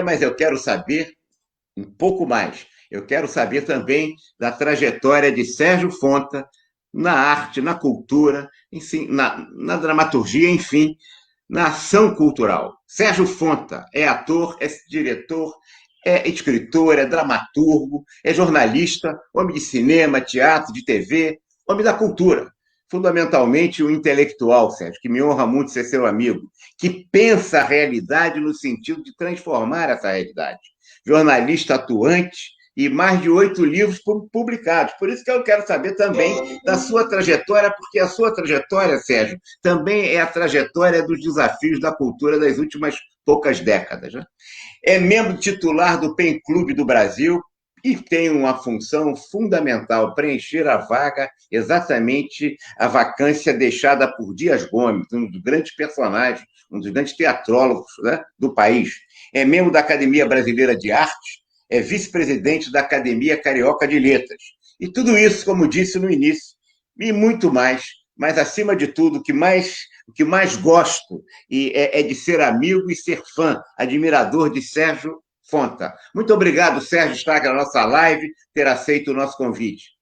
mas eu quero saber um pouco mais. Eu quero saber também da trajetória de Sérgio Fonta na arte, na cultura, enfim, na dramaturgia, enfim, na ação cultural. Sérgio Fonta é ator, é diretor, é escritor, é dramaturgo, é jornalista, homem de cinema, teatro, de TV, homem da cultura. Fundamentalmente um intelectual, Sérgio, que me honra muito ser seu amigo, que pensa a realidade no sentido de transformar essa realidade. Jornalista atuante e mais de 8 livros publicados. Por isso que eu quero saber também da sua trajetória, porque a sua trajetória, Sérgio, também é a trajetória dos desafios da cultura das últimas poucas décadas. Né? É membro titular do PEN Clube do Brasil e tem uma função fundamental, preencher a vaga, exatamente a vacância deixada por Dias Gomes, um dos grandes personagens, um dos grandes teatrólogos, né, do país. É membro da Academia Brasileira de Arte, é vice-presidente da Academia Carioca de Letras. E tudo isso, como disse no início, e muito mais, mas acima de tudo, o que mais gosto é de ser amigo e ser fã, admirador de Sérgio Fonta. Muito obrigado, Sérgio, estar aqui na nossa live, ter aceito o nosso convite.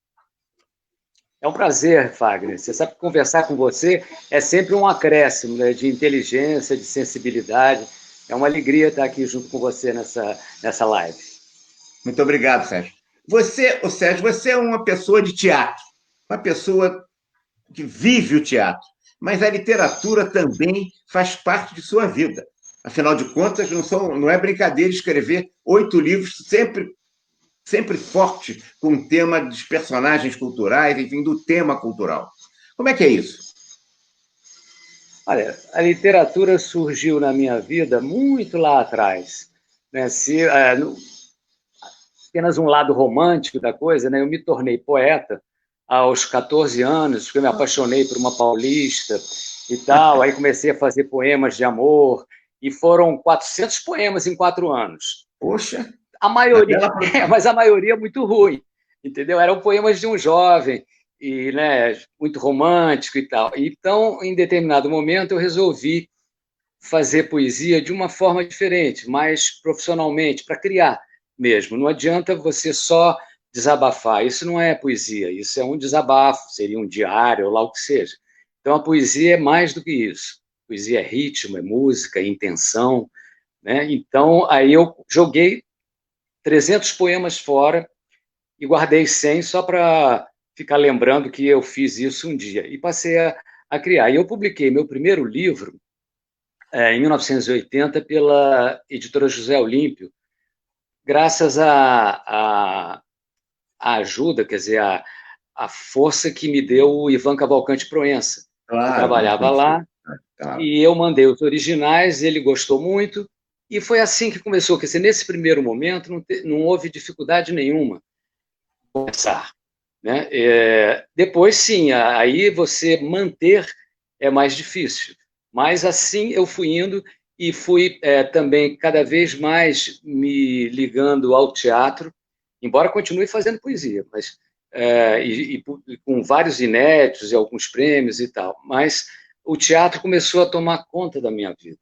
É um prazer, Fagner. Você sabe que conversar com você é sempre um acréscimo, né, de inteligência, de sensibilidade. É uma alegria estar aqui junto com você nessa live. Muito obrigado, Sérgio. Sérgio, você é uma pessoa de teatro, uma pessoa que vive o teatro, mas a literatura também faz parte de sua vida. Afinal de contas, não é brincadeira escrever 8 livros sempre forte com o tema dos personagens culturais, enfim, do tema cultural. Como é que é isso? Olha, a literatura surgiu na minha vida muito lá atrás. Né? Apenas um lado romântico da coisa, né? Eu me tornei poeta aos 14 anos, porque eu me apaixonei por uma paulista e tal, aí comecei a fazer poemas de amor, e foram 400 poemas em 4 anos. Poxa! A maioria, mas a maioria muito ruim, entendeu? Eram poemas de um jovem, e, né, muito romântico e tal. Então, em determinado momento, eu resolvi fazer poesia de uma forma diferente, mais profissionalmente, para criar mesmo. Não adianta você só desabafar. Isso não é poesia, isso é um desabafo, seria um diário, ou lá o que seja. Então, a poesia é mais do que isso. Poesia é ritmo, é música, é intenção. Né? Então, aí eu joguei 300 poemas fora e guardei 100 só para ficar lembrando que eu fiz isso um dia. E passei a criar. E eu publiquei meu primeiro livro em 1980 pela editora José Olímpio, graças à ajuda, quer dizer, a força que me deu o Ivan Cavalcante Proença, que Claro, muito trabalhava conhecido. lá, Claro. e eu mandei os originais, ele gostou muito, e foi assim que começou. Quer dizer, nesse primeiro momento não houve dificuldade nenhuma começar. Né? Depois, sim, aí você manter é mais difícil. Mas assim eu fui indo e fui também cada vez mais me ligando ao teatro, embora continue fazendo poesia, mas e com vários inéditos e alguns prêmios e tal. Mas o teatro começou a tomar conta da minha vida.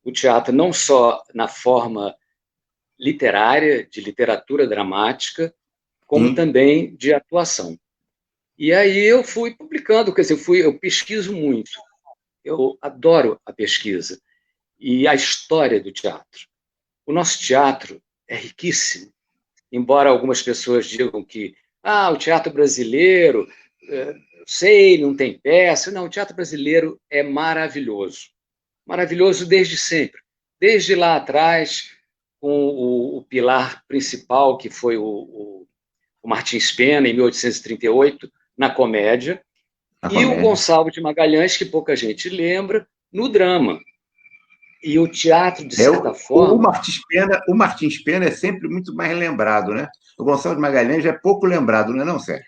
O teatro não só na forma literária, de literatura dramática, como também de atuação. E aí eu fui publicando, quer dizer, eu pesquiso muito. Eu adoro a pesquisa e a história do teatro. O nosso teatro é riquíssimo, embora algumas pessoas digam que o teatro brasileiro, sei, não tem peça. Não, o teatro brasileiro é maravilhoso. Maravilhoso desde sempre. Desde lá atrás, com o pilar principal, que foi o Martins Pena, em 1838, na comédia, e o Gonçalves de Magalhães, que pouca gente lembra, no drama. E o teatro, de certa forma... O Martins Pena é sempre muito mais lembrado, né? O Gonçalves de Magalhães é pouco lembrado, não é não, Sérgio?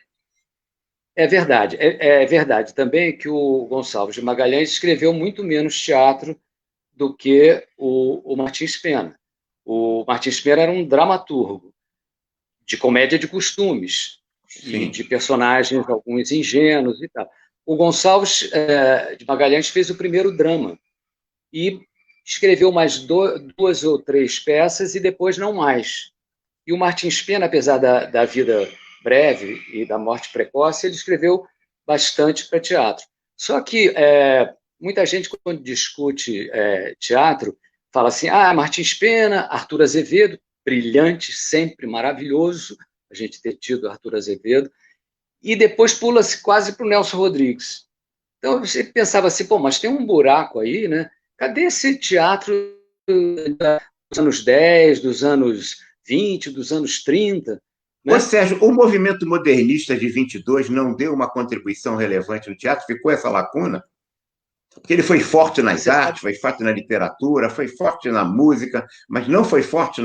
É verdade. É verdade também que o Gonçalves de Magalhães escreveu muito menos teatro do que o Martins Pena. O Martins Pena era um dramaturgo de comédia de costumes, e de personagens, alguns ingênuos e tal. O Gonçalves de Magalhães fez o primeiro drama e escreveu mais duas ou três peças e depois não mais. E o Martins Pena, apesar da vida breve e da morte precoce, ele escreveu bastante para teatro. Só que muita gente, quando discute teatro, fala assim, Martins Pena, Arthur Azevedo, brilhante, sempre maravilhoso a gente ter tido Arthur Azevedo, e depois pula-se quase para o Nelson Rodrigues. Então, você pensava assim, pô, mas tem um buraco aí, né? Cadê esse teatro dos anos 10, dos anos 20, dos anos 30, Ô, né? Sérgio, o movimento modernista de 22 não deu uma contribuição relevante no teatro? Ficou essa lacuna? Porque ele foi forte nas Você sabe? artes, foi forte na literatura, foi forte na música, mas não foi forte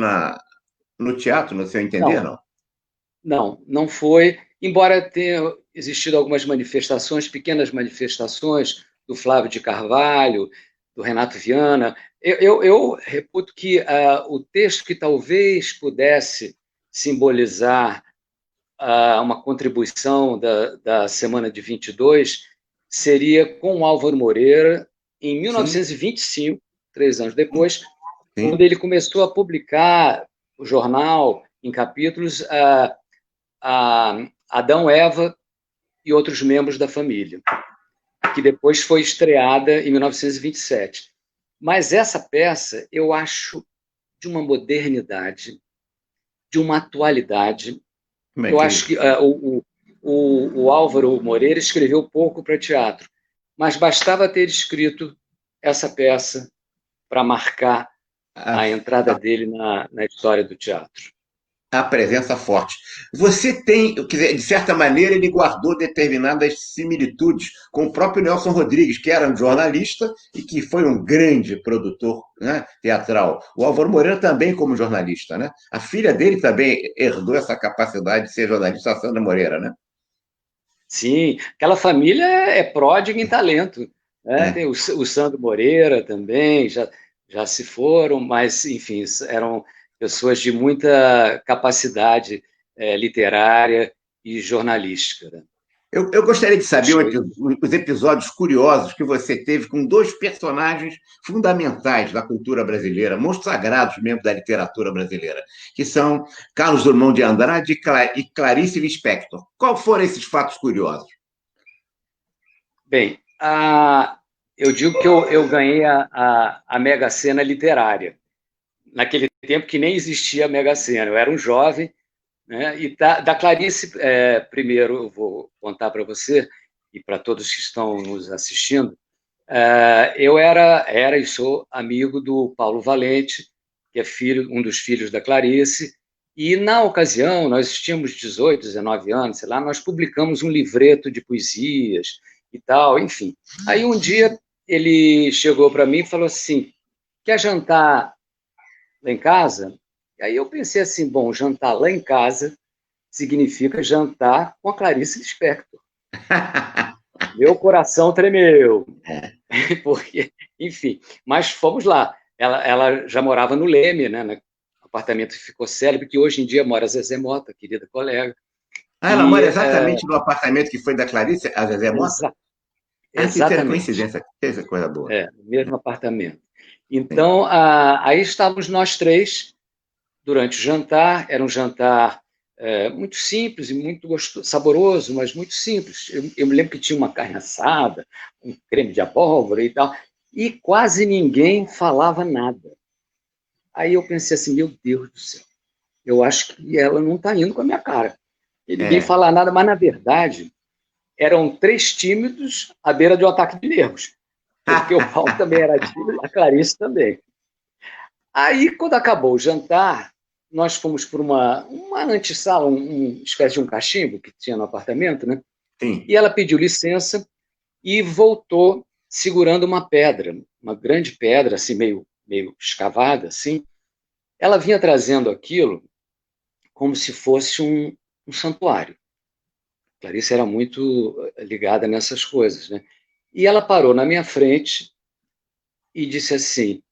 no teatro, no seu entender, Não, não? não foi, embora tenha existido algumas manifestações, pequenas manifestações do Flávio de Carvalho, do Renato Viana. Eu reputo que o texto que talvez pudesse simbolizar uma contribuição da Semana de 22 seria com o Álvaro Moreira, em Sim, 1925, 3 anos depois, quando sim. ele começou a publicar o jornal em capítulos Adão, Eva e outros membros da família, que depois foi estreada em 1927. Mas essa peça eu acho de uma modernidade, de uma atualidade. Como é Eu que é acho que isso? o Álvaro Moreira escreveu pouco para teatro, mas bastava ter escrito essa peça para marcar A, a entrada a, dele na história do teatro. a presença forte. Você tem, quer dizer, de certa maneira, ele guardou determinadas similitudes com o próprio Nelson Rodrigues, que era um jornalista e que foi um grande produtor, né, teatral. O Álvaro Moreira também como jornalista, né? A filha dele também herdou essa capacidade de ser jornalista, a Sandra Moreira, né? Sim, aquela família é pródiga em talento, né? Tem É. o Sandro Moreira também, já se foram, mas, enfim, eram pessoas de muita capacidade literária e jornalística, né? Eu gostaria de saber Pessoas. os episódios curiosos que você teve com dois personagens fundamentais da cultura brasileira, monstros sagrados mesmo da literatura brasileira, que são Carlos Drummond de Andrade e Clarice Lispector. Quais foram esses fatos curiosos? Bem, eu digo que eu ganhei a Mega Sena literária, naquele tempo que nem existia a Mega Sena, eu era um jovem, né? E da Clarice, primeiro eu vou contar para você e para todos que estão nos assistindo, eu era e sou amigo do Paulo Valente, que é um dos filhos da Clarice, e na ocasião, nós tínhamos 18, 19 anos, sei lá, nós publicamos um livreto de poesias e tal, enfim. Aí um dia ele chegou para mim e falou assim, quer jantar lá em casa? E aí eu pensei assim, bom, jantar lá em casa significa jantar com a Clarice Lispector. Meu coração tremeu, porque, enfim, mas fomos lá. Ela já morava no Leme, né, no apartamento que ficou célebre, que hoje em dia mora Zezé Mota, querida colega. Ela E mora exatamente no apartamento que foi da Clarice, a Zezé Mota? exa Que interessante exatamente, coincidência, que coisa boa. no mesmo apartamento. Sim. Então, aí estávamos nós três durante o jantar. Era um jantar muito simples e muito gostoso, saboroso, mas muito simples. Eu me lembro que tinha uma carne assada, um creme de abóbora e tal, e quase ninguém falava nada. Aí eu pensei assim, meu Deus do céu, eu acho que ela não está indo com a minha cara. E ninguém É. fala nada, mas na verdade eram três tímidos à beira de um ataque de nervos, porque o Paulo também era tímido, a Clarice também. Aí, quando acabou o jantar, nós fomos por uma antessala, uma espécie de um cachimbo que tinha no apartamento, né? Sim. E ela pediu licença e voltou segurando uma pedra, uma grande pedra, assim, meio escavada, assim. Ela vinha trazendo aquilo como se fosse um santuário. Clarice era muito ligada nessas coisas, né? E ela parou na minha frente e disse assim: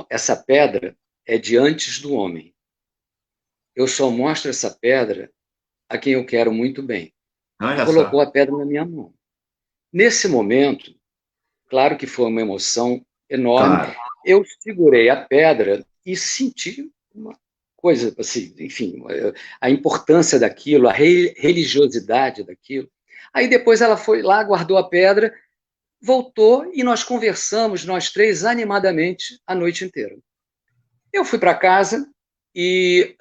essa pedra é de antes do homem. Eu só mostro essa pedra a quem eu quero muito bem. E Olha colocou só. a pedra na minha mão. Nesse momento, claro que foi uma emoção enorme, Claro. eu segurei a pedra e senti uma coisa, assim, enfim, a importância daquilo, a religiosidade daquilo. Aí depois ela foi lá, guardou a pedra, voltou e nós conversamos, nós três, animadamente, a noite inteira. Eu fui para casa e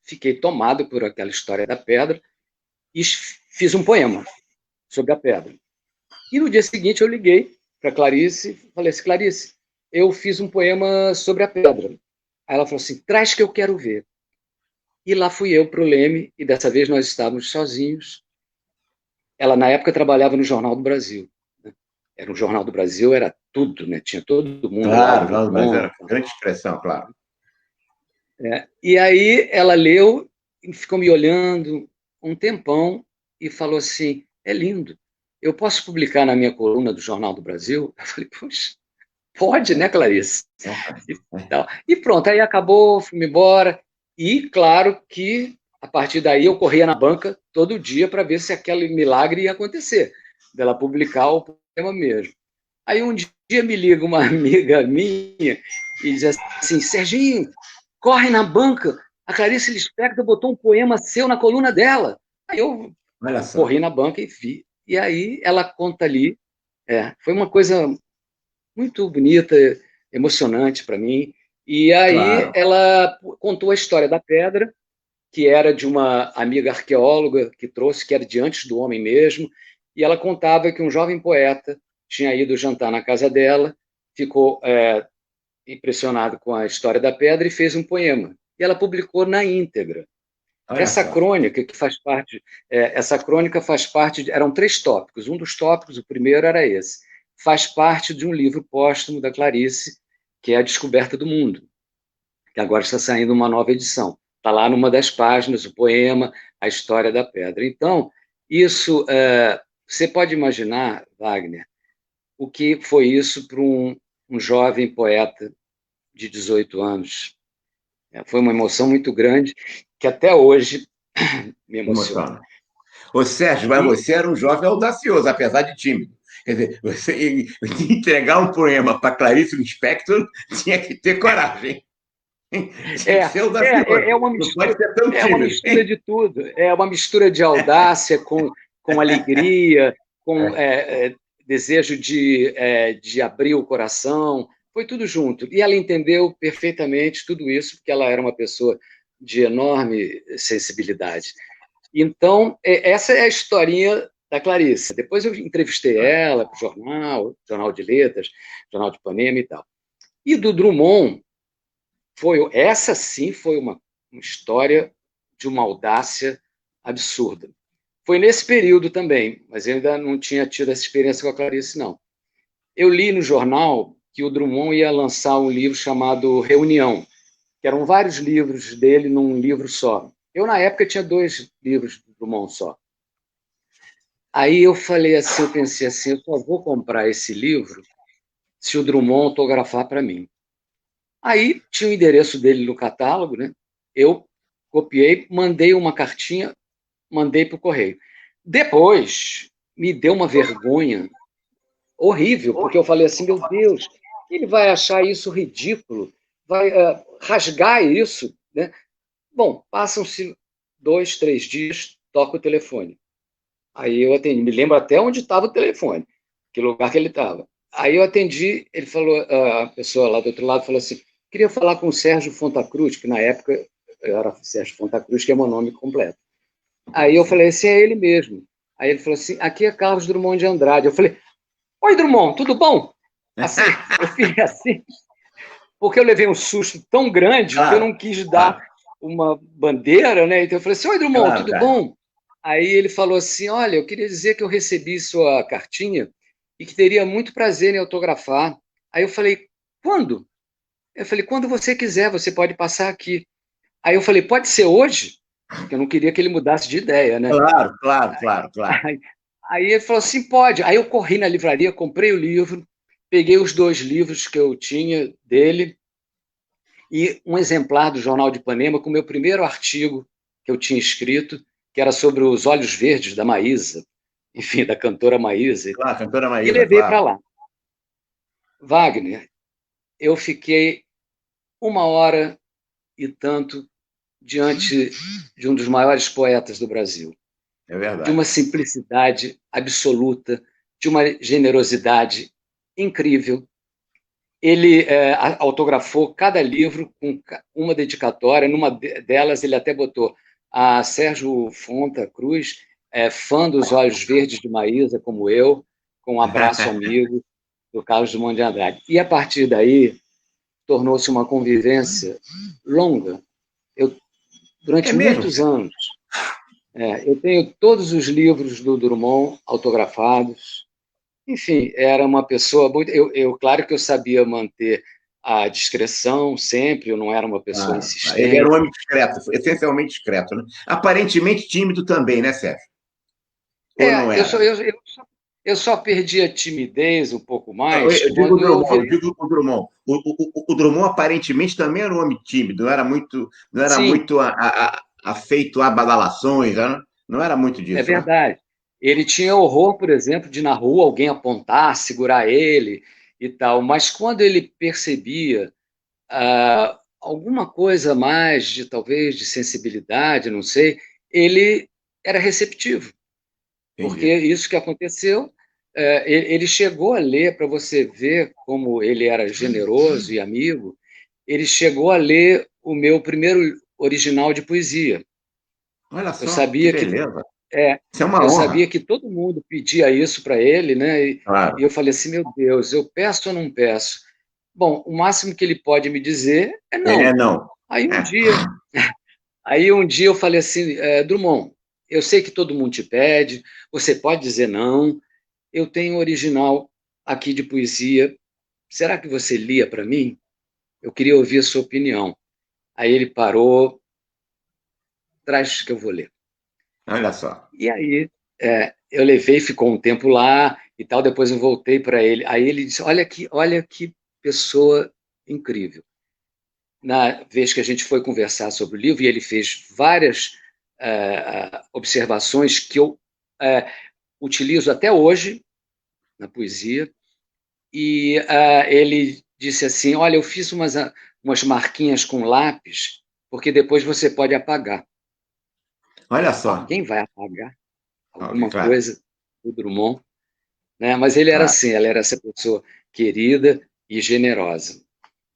fiquei tomado por aquela história da pedra e fiz um poema sobre a pedra. E no dia seguinte eu liguei para Clarice e falei assim, Clarice, eu fiz um poema sobre a pedra. Aí ela falou assim, traz que eu quero ver. E lá fui eu para o Leme, e dessa vez nós estávamos sozinhos. Ela, na época, trabalhava no Jornal do Brasil. Né? Era um Jornal do Brasil, era tudo, né? Tinha todo mundo lá, o Claro, mas Drummond. era grande expressão, claro. E aí ela leu, e ficou me olhando um tempão e falou assim, é lindo, eu posso publicar na minha coluna do Jornal do Brasil? Eu falei, poxa, pode, né, Clarice? E pronto, aí acabou, fui embora. E claro que a partir daí eu corria na banca todo dia para ver se aquele milagre ia acontecer, dela publicar o poema mesmo. Aí um dia me liga uma amiga minha e diz assim, Serginho, corre na banca, a Clarice Lispector botou um poema seu na coluna dela. Aí eu corri na banca e vi. E aí ela conta ali, foi uma coisa muito bonita, emocionante para mim. E aí Claro. ela contou a história da pedra, que era de uma amiga arqueóloga que trouxe, que era de antes do homem mesmo, e ela contava que um jovem poeta tinha ido jantar na casa dela, ficou impressionado com a história da pedra e fez um poema. E ela publicou na íntegra. Olha Essa só. crônica que faz parte, essa crônica faz parte, eram 3 tópicos. Um dos tópicos, o primeiro era esse, faz parte de um livro póstumo da Clarice, que é A Descoberta do Mundo, que agora está saindo uma nova edição. Está lá numa das páginas o poema, a história da pedra. Então, isso, você pode imaginar, Wagner, o que foi isso para um jovem poeta de 18 anos. Foi uma emoção muito grande, que até hoje me emociona. Emociona. Ô, Sérgio, mas E, você era um jovem audacioso, apesar de tímido. Quer dizer, você entregar um poema para Clarice Lispector tinha que ter coragem. Tinha que ser audacioso. é uma Não pode mistura, ser tão é uma tímido. mistura de tudo. É uma mistura de audácia com alegria, com desejo de abrir o coração. Foi tudo junto. E ela entendeu perfeitamente tudo isso, porque ela era uma pessoa de enorme sensibilidade. Então, essa é a historinha da Clarice. Depois eu entrevistei ela para o Jornal de Letras, Jornal de Ipanema e tal. E do Drummond, essa sim foi uma história de uma audácia absurda. Foi nesse período também, mas eu ainda não tinha tido essa experiência com a Clarice, não. Eu li no jornal que o Drummond ia lançar um livro chamado Reunião, que eram vários livros dele num livro só. Eu, na época, tinha 2 livros do Drummond só. Aí eu falei assim, eu pensei assim, eu só vou comprar esse livro se o Drummond autografar para mim. Aí tinha o endereço dele no catálogo, né? Eu copiei, mandei uma cartinha, mandei para o correio. Depois, me deu uma vergonha horrível, porque eu falei assim, meu Deus, ele vai achar isso ridículo, vai rasgar isso, né? Bom, passam-se 2, 3 dias, toca o telefone. Aí eu atendi, me lembro até onde estava o telefone, que lugar que ele estava. Aí eu atendi, ele falou, a pessoa lá do outro lado falou assim, queria falar com o Sérgio Fontacruz, que na época era Sérgio Fontacruz, que é meu nome completo. Aí eu falei assim, é ele mesmo. Aí ele falou assim, aqui é Carlos Drummond de Andrade. Eu falei, oi Drummond, tudo bom? Assim, eu fiz assim, porque eu levei um susto tão grande que eu Claro, não quis dar claro, uma bandeira, né? Então eu falei assim, oi Drummond, claro, tudo cara. bom? Aí ele falou assim, olha, eu queria dizer que eu recebi sua cartinha e que teria muito prazer em autografar. Aí eu falei, quando? Eu falei, quando você quiser, você pode passar aqui. Aí eu falei, pode ser hoje? Porque eu não queria que ele mudasse de ideia, né? Claro, claro, claro, claro. Aí ele falou assim, pode. Aí eu corri na livraria, comprei o livro, peguei os 2 livros que eu tinha dele e um exemplar do Jornal de Ipanema com o meu primeiro artigo que eu tinha escrito, que era sobre os olhos verdes da Maísa, enfim, da cantora Maísa e Claro, tal. cantora E Maísa, levei para claro. lá. Wagner, eu fiquei 1 hora e tanto diante de um dos maiores poetas do Brasil, É de uma verdade. simplicidade absoluta, de uma generosidade incrível. Ele autografou cada livro com uma dedicatória. Numa delas, ele até botou a Sérgio Fonta Cruz, fã dos Olhos Verdes de Maísa, como eu, com um abraço amigo, do Carlos Drummond de Andrade. E, a partir daí, tornou-se uma convivência longa. Eu, É durante mesmo, muitos Sérgio? anos, eu tenho todos os livros do Drummond autografados. Enfim, era uma pessoa muito. Claro que eu sabia manter a discrição sempre, eu não era uma pessoa Claro, claro. Ele era um insistente. homem discreto, essencialmente discreto, né? Aparentemente tímido também, né, Sérgio? Ou não É, eu era? só, eu, eu, só, eu só perdi a timidez um pouco mais Eu digo o quando eu Drummond, eu virei. digo o Drummond. O Drummond aparentemente também era um homem tímido, não era Sim, muito afeito a badalações, né? Não era muito é disso, né? verdade. Ele tinha horror, por exemplo, de na rua alguém apontar, segurar ele e tal, mas quando ele percebia alguma coisa mais de talvez de sensibilidade, não sei, ele era receptivo, porque Entendi. isso que aconteceu, ele chegou a ler, para você ver como ele era generoso e amigo, ele chegou a ler o meu primeiro original de poesia. Olha Eu só, que sabia que beleza. é, Isso é uma eu honra. sabia que todo mundo pedia isso para ele, né? E Claro. eu falei assim, meu Deus, eu peço ou não peço? Bom, o máximo que ele pode me dizer é É, não. não. Aí um É. dia Aí um dia eu falei assim, Drummond, eu sei que todo mundo te pede, você pode dizer não, eu tenho um original aqui de poesia, será que você lia para mim? Eu queria ouvir a sua opinião. Aí ele parou, traz que eu vou ler. Olha só. E aí eu levei, ficou um tempo lá e tal, depois eu voltei para ele. Aí ele disse, olha que pessoa incrível. Na vez que a gente foi conversar sobre o livro, e ele fez várias observações que eu utilizo até hoje na poesia, e ele disse assim, olha, eu fiz umas marquinhas com lápis, porque depois você pode apagar. Olha só. Alguém vai apagar Ok, alguma claro, coisa do Drummond, né? Mas ele era claro. assim, ela era essa pessoa querida e generosa.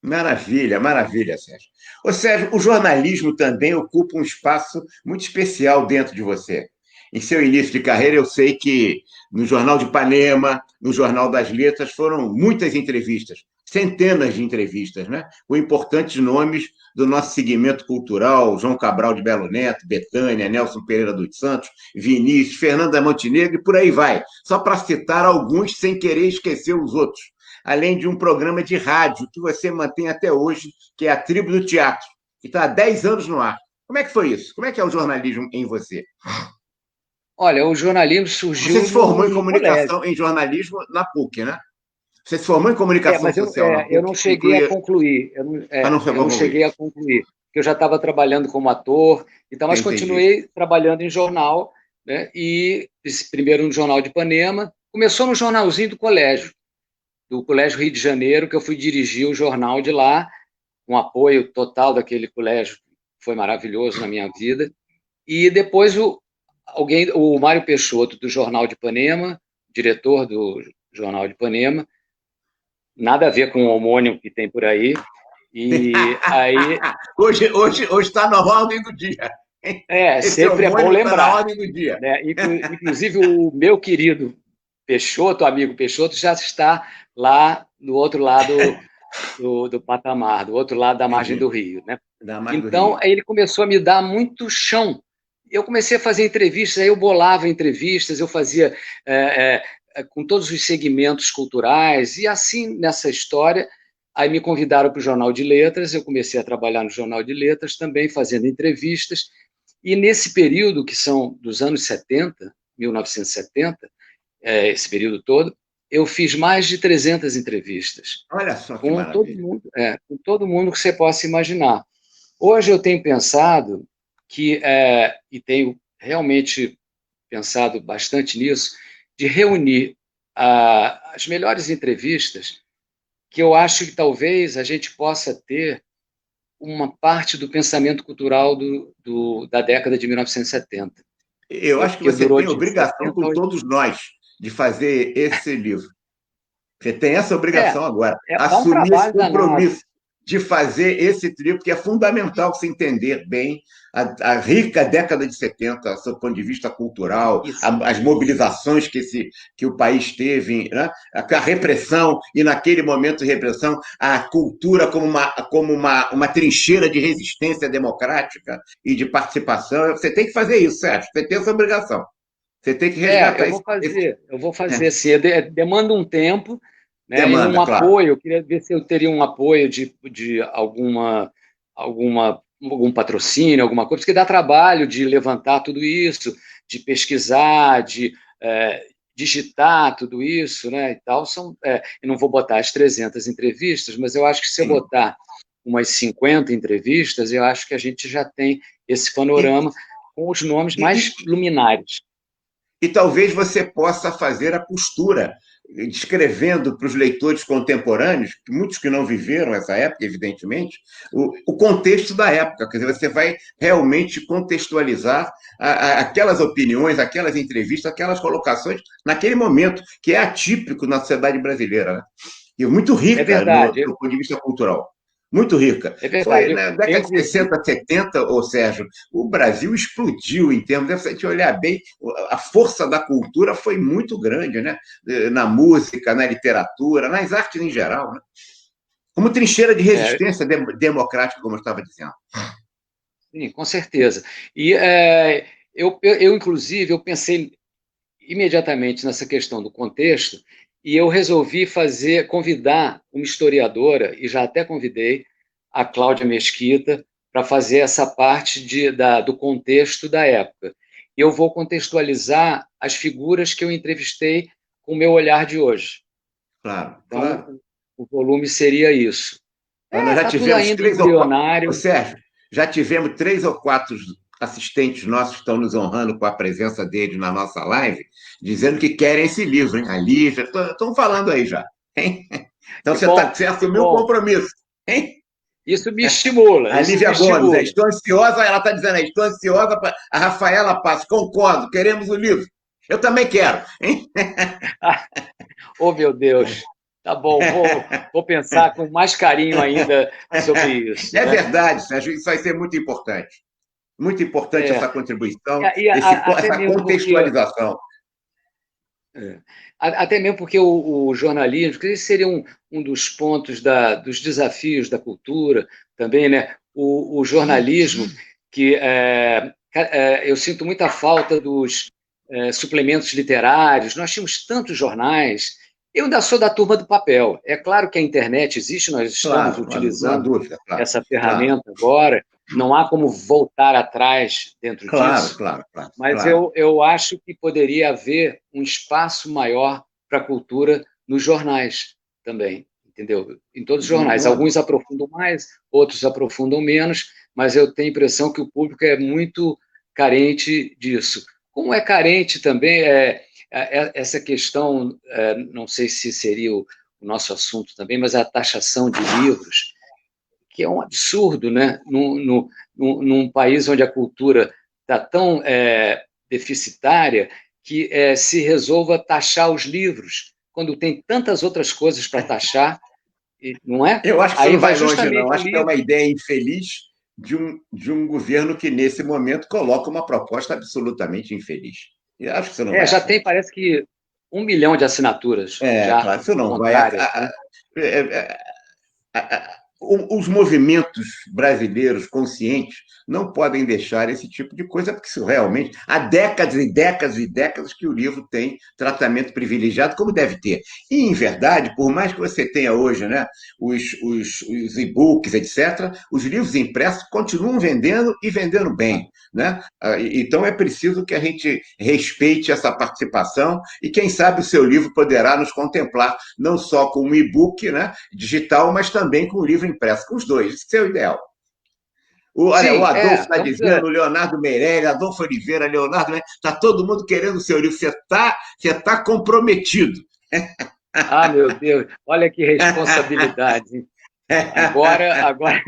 Maravilha, maravilha, Sérgio. Ô, Sérgio, o jornalismo também ocupa um espaço muito especial dentro de você. Em seu início de carreira, eu sei que no Jornal de Ipanema, no Jornal das Letras, foram muitas entrevistas, centenas de entrevistas, né? Com importantes nomes do nosso segmento cultural, João Cabral de Belo Neto, Betânia, Nelson Pereira dos Santos, Vinícius, Fernanda Montenegro e por aí vai. Só para citar alguns, sem querer esquecer os outros, além de um programa de rádio que você mantém até hoje, que é a Tribo do Teatro, que está há 10 anos no ar. Como é que foi isso? Como é que é o jornalismo em você? Olha, o jornalismo Você surgiu se formou em no colégio. comunicação, em jornalismo na PUC, né? Você se formou em comunicação Mas social na eu PUC, não que cheguei a incluía. concluir. Ah, não Eu chegou a não concluir. cheguei a concluir, porque eu já estava trabalhando como ator, então, mas Entendi. continuei trabalhando em jornal, né? E esse primeiro no Jornal de Ipanema, começou no jornalzinho do Colégio Rio de Janeiro, que eu fui dirigir o jornal de lá, com apoio total daquele colégio, foi maravilhoso na minha vida. E depois o Mário Peixoto, do Jornal de Ipanema, diretor do Jornal de Ipanema, nada a ver com o homônimo que tem por aí. E aí, Hoje está na ordem do dia. Esse sempre é bom homônimo está na lembrar, ordem do dia. né? Inclusive, o meu querido Peixoto, amigo Peixoto, já está lá do outro lado do patamar, do outro lado da margem do Entendi. Rio, né? Da margem do Então, Rio. aí ele começou a me dar muito chão. Eu comecei a fazer entrevistas, aí eu bolava entrevistas, eu fazia com todos os segmentos culturais, e assim, nessa história, aí me convidaram para o Jornal de Letras, eu comecei a trabalhar no Jornal de Letras também, fazendo entrevistas, e nesse período, que são dos anos 70, 1970, esse período todo, eu fiz mais de 300 entrevistas Olha só que maravilha. com todo mundo que você possa imaginar. Hoje eu tenho pensado e tenho realmente pensado bastante nisso, de reunir as melhores entrevistas que eu acho que talvez a gente possa ter uma parte do pensamento cultural da década de 1970, Eu acho que porque você durou tem de obrigação 70 a com 80. todos nós de fazer esse livro. Você tem essa É, obrigação agora, dá um assumir esse trabalho danado. compromisso de fazer esse trio, porque é fundamental se entender bem a rica década de 70, do ponto de vista cultural, Isso. as mobilizações que o país teve, né? A repressão, e naquele momento de repressão, a cultura como uma trincheira de resistência democrática e de participação. Você tem que fazer isso, Sérgio, você tem essa obrigação. Você tem que resgatar Eu vou fazer é, assim, demanda um tempo, né, e um demanda, claro. apoio. Eu queria ver se eu teria um apoio de algum patrocínio, alguma coisa, porque dá trabalho de levantar tudo isso, de pesquisar, de digitar tudo isso, né, e tal. Eu não vou botar as 300 entrevistas, mas eu acho que se eu Sim. botar umas 50 entrevistas, eu acho que a gente já tem esse E, panorama com os nomes e, mais luminares. E talvez você possa fazer a costura, descrevendo para os leitores contemporâneos, muitos que não viveram essa época, evidentemente, o contexto da época. Quer dizer, você vai realmente contextualizar aquelas opiniões, aquelas entrevistas, aquelas colocações naquele momento, que é atípico na sociedade brasileira, né? E muito É rica verdade, do ponto de vista cultural. Muito rica. é Foi verdade. na década de Inclusive, 60, 70, ô Sérgio, o Brasil explodiu em termos, se a gente olhar bem, a força da cultura foi muito grande, né? Na música, na literatura, nas artes em geral, né? Como trincheira de é, resistência democrática, como eu estava dizendo. sim, com certeza. E inclusive, eu pensei imediatamente nessa questão do contexto e eu resolvi convidar uma historiadora, e já até convidei a Cláudia Mesquita para fazer essa parte do contexto da época. E eu vou contextualizar as figuras que eu entrevistei com o meu olhar de hoje. Claro, Então, claro. o volume seria isso. Nós já Está tudo tivemos ainda três ou quatro. Ô, embrionário. Sérgio, já tivemos 3 ou 4 assistentes nossos que estão nos honrando com a presença deles na nossa live, dizendo que querem esse livro, hein? A Lívia, estão falando aí já. Hein? Então Que você bom, que assumiu o bom. compromisso. Hein? Isso me estimula, A isso me Lívia Gomes, estimula. estou ansiosa, ela está dizendo aí, estou ansiosa para a Rafaela Passos, concordo, queremos o livro. Eu também quero. Hein? Oh, meu Deus. Tá bom, vou pensar com mais carinho ainda sobre isso, É né? verdade, Sérgio, isso vai ser muito importante. Muito importante essa É, contribuição, até essa mesmo porque contextualização. é, até mesmo porque o jornalismo, que esse seria um dos pontos dos desafios da cultura também, né? O jornalismo, que eu sinto muita falta dos suplementos literários. Nós tínhamos tantos jornais. Eu ainda sou da turma do papel. É claro que a internet existe, nós estamos Claro, não há utilizando dúvida, claro, essa claro, ferramenta agora. Não há como voltar atrás dentro claro, disso, claro, claro, mas claro. eu acho que poderia haver um espaço maior para a cultura nos jornais também, entendeu? Em todos os jornais. Não há Alguns dúvida. aprofundam mais, outros aprofundam menos, mas eu tenho a impressão que o público é muito carente disso. Como é carente também essa questão, não sei se seria o nosso assunto também, mas a taxação de livros, que é um absurdo, né? Num país onde a cultura está tão deficitária que se resolva taxar os livros, quando tem tantas outras coisas para taxar, não é? Eu acho que isso Aí não vai vai longe, não. justamente o Acho que é uma livro. ideia infeliz de um governo que, nesse momento, coloca uma proposta absolutamente infeliz. E acho que isso não vai à Já tem, frente. parece que 1 milhão de assinaturas É, já claro, isso não vai. contrárias, né? É, os movimentos brasileiros conscientes não podem deixar esse tipo de coisa, porque isso realmente há décadas e décadas e décadas que o livro tem tratamento privilegiado, como deve ter. E, em verdade, por mais que você tenha hoje, né, os e-books, etc., os livros impressos continuam vendendo e vendendo bem. Né? Então é preciso que a gente respeite essa participação e, quem sabe, o seu livro poderá nos contemplar, não só com um e-book, né, digital, mas também com o livro impresso, com os dois. Isso é o ideal. Olha, o Sim, Adolfo está vamos. dizendo, o Leonardo Meirelles, Adolfo Oliveira, Leonardo, está todo mundo querendo o seu livro. Você tá comprometido. Ah, meu Deus, olha que responsabilidade, hein? Agora,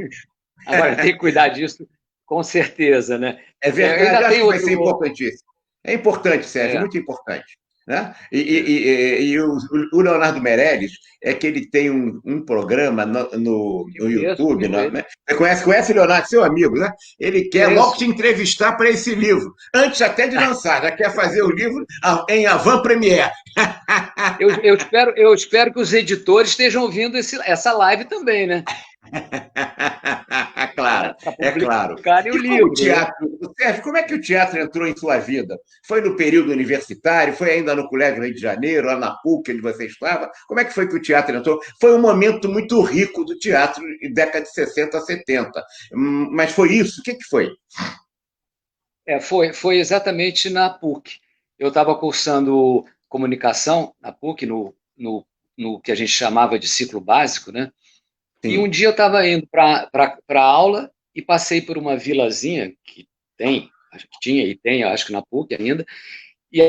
agora tem que cuidar disso, com certeza, né? É Ainda verdade, eu acho tem que vai ser outro. importantíssimo. É importante, Sérgio, É, muito importante. Né? é, E o Leonardo Meirelles é que ele tem um programa no YouTube, conheço ele. né? Você conhece o Leonardo, seu amigo, né? Ele quer logo te Conheço. entrevistar para esse livro, antes até de lançar, já quer fazer o livro em avant-première. Eu espero que os editores estejam ouvindo essa live também, né? Claro, Para é claro. publicarem o E como o livro, né? teatro, Sérgio, como é que o teatro entrou em sua vida? Foi no período universitário? Foi ainda no Colégio Rio de Janeiro, lá na PUC, onde você estava? Como é que foi que o teatro entrou? Foi um momento muito rico do teatro, em década de 60 a 70. Mas foi isso? O que foi? Foi exatamente na PUC. Eu estava cursando comunicação na PUC, no que a gente chamava de ciclo básico, né? E um Sim. dia eu estava indo para a aula e passei por uma vilazinha que tem, acho que tinha e tem, acho que na PUC ainda, e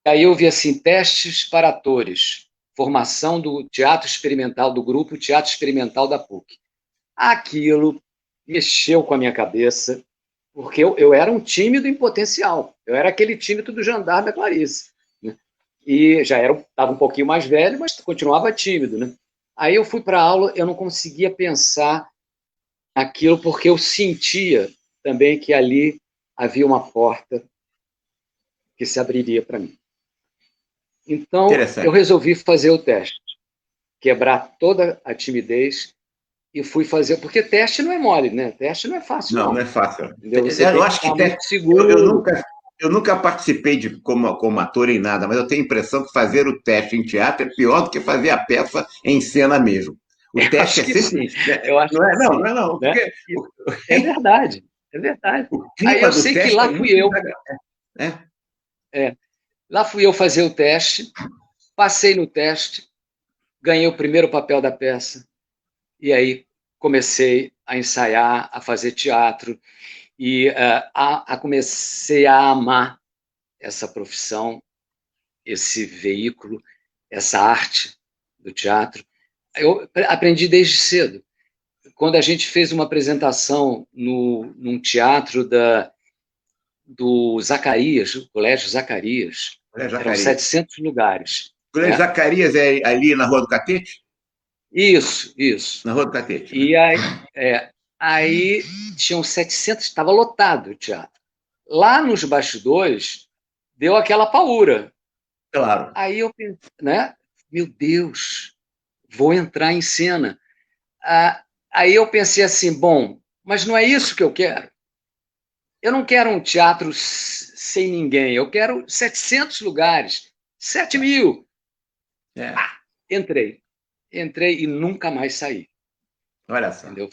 aí eu vi assim, testes para atores, formação do teatro experimental, do grupo Teatro Experimental da PUC. Aquilo mexeu com a minha cabeça, porque eu era um tímido em potencial, eu era aquele tímido do Jandarma da Clarice, né? E já estava um pouquinho mais velho, mas continuava tímido, né? Aí eu fui para a aula, eu não conseguia pensar naquilo porque eu sentia também que ali havia uma porta que se abriria para mim. Então, eu Interessante. resolvi fazer o teste, quebrar toda a timidez e fui fazer, porque teste não é mole, né? Teste não é fácil, Não, não é não. fácil. Entendeu? Você Eu tem que acho que estar muito eu seguro. nunca participei como ator em nada, mas eu tenho a impressão que fazer o teste em teatro é pior do que fazer a peça em cena mesmo. O Eu teste acho é que sempre. sim, eu acho Não que é, não, não sim, é não, né? porque E é verdade, é verdade. o Aí clima eu do sei que teste é lá fui muito eu, desagradável. Né? lá fui eu fazer o teste, passei no teste, ganhei o primeiro papel da peça, e aí comecei a ensaiar, a fazer teatro, e comecei a amar essa profissão, esse veículo, essa arte do teatro. Eu aprendi desde cedo. Quando a gente fez uma apresentação num teatro do Zacarias, do Colégio Zacarias, Colégio eram Zacarias. 700 lugares. Colégio Né? Zacarias é ali na Rua do Catete? Isso, isso. Na Rua do Catete, né? E aí tinham 700, estava lotado o teatro. Lá nos bastidores, deu aquela paura. Claro. Aí eu pensei, né? Meu Deus, vou entrar em cena. Ah, aí eu pensei assim, bom, mas não é isso que eu quero. Eu não quero um teatro sem ninguém, eu quero 700 lugares, 7.000. É, Entrei e nunca mais saí. olha só. Entendeu?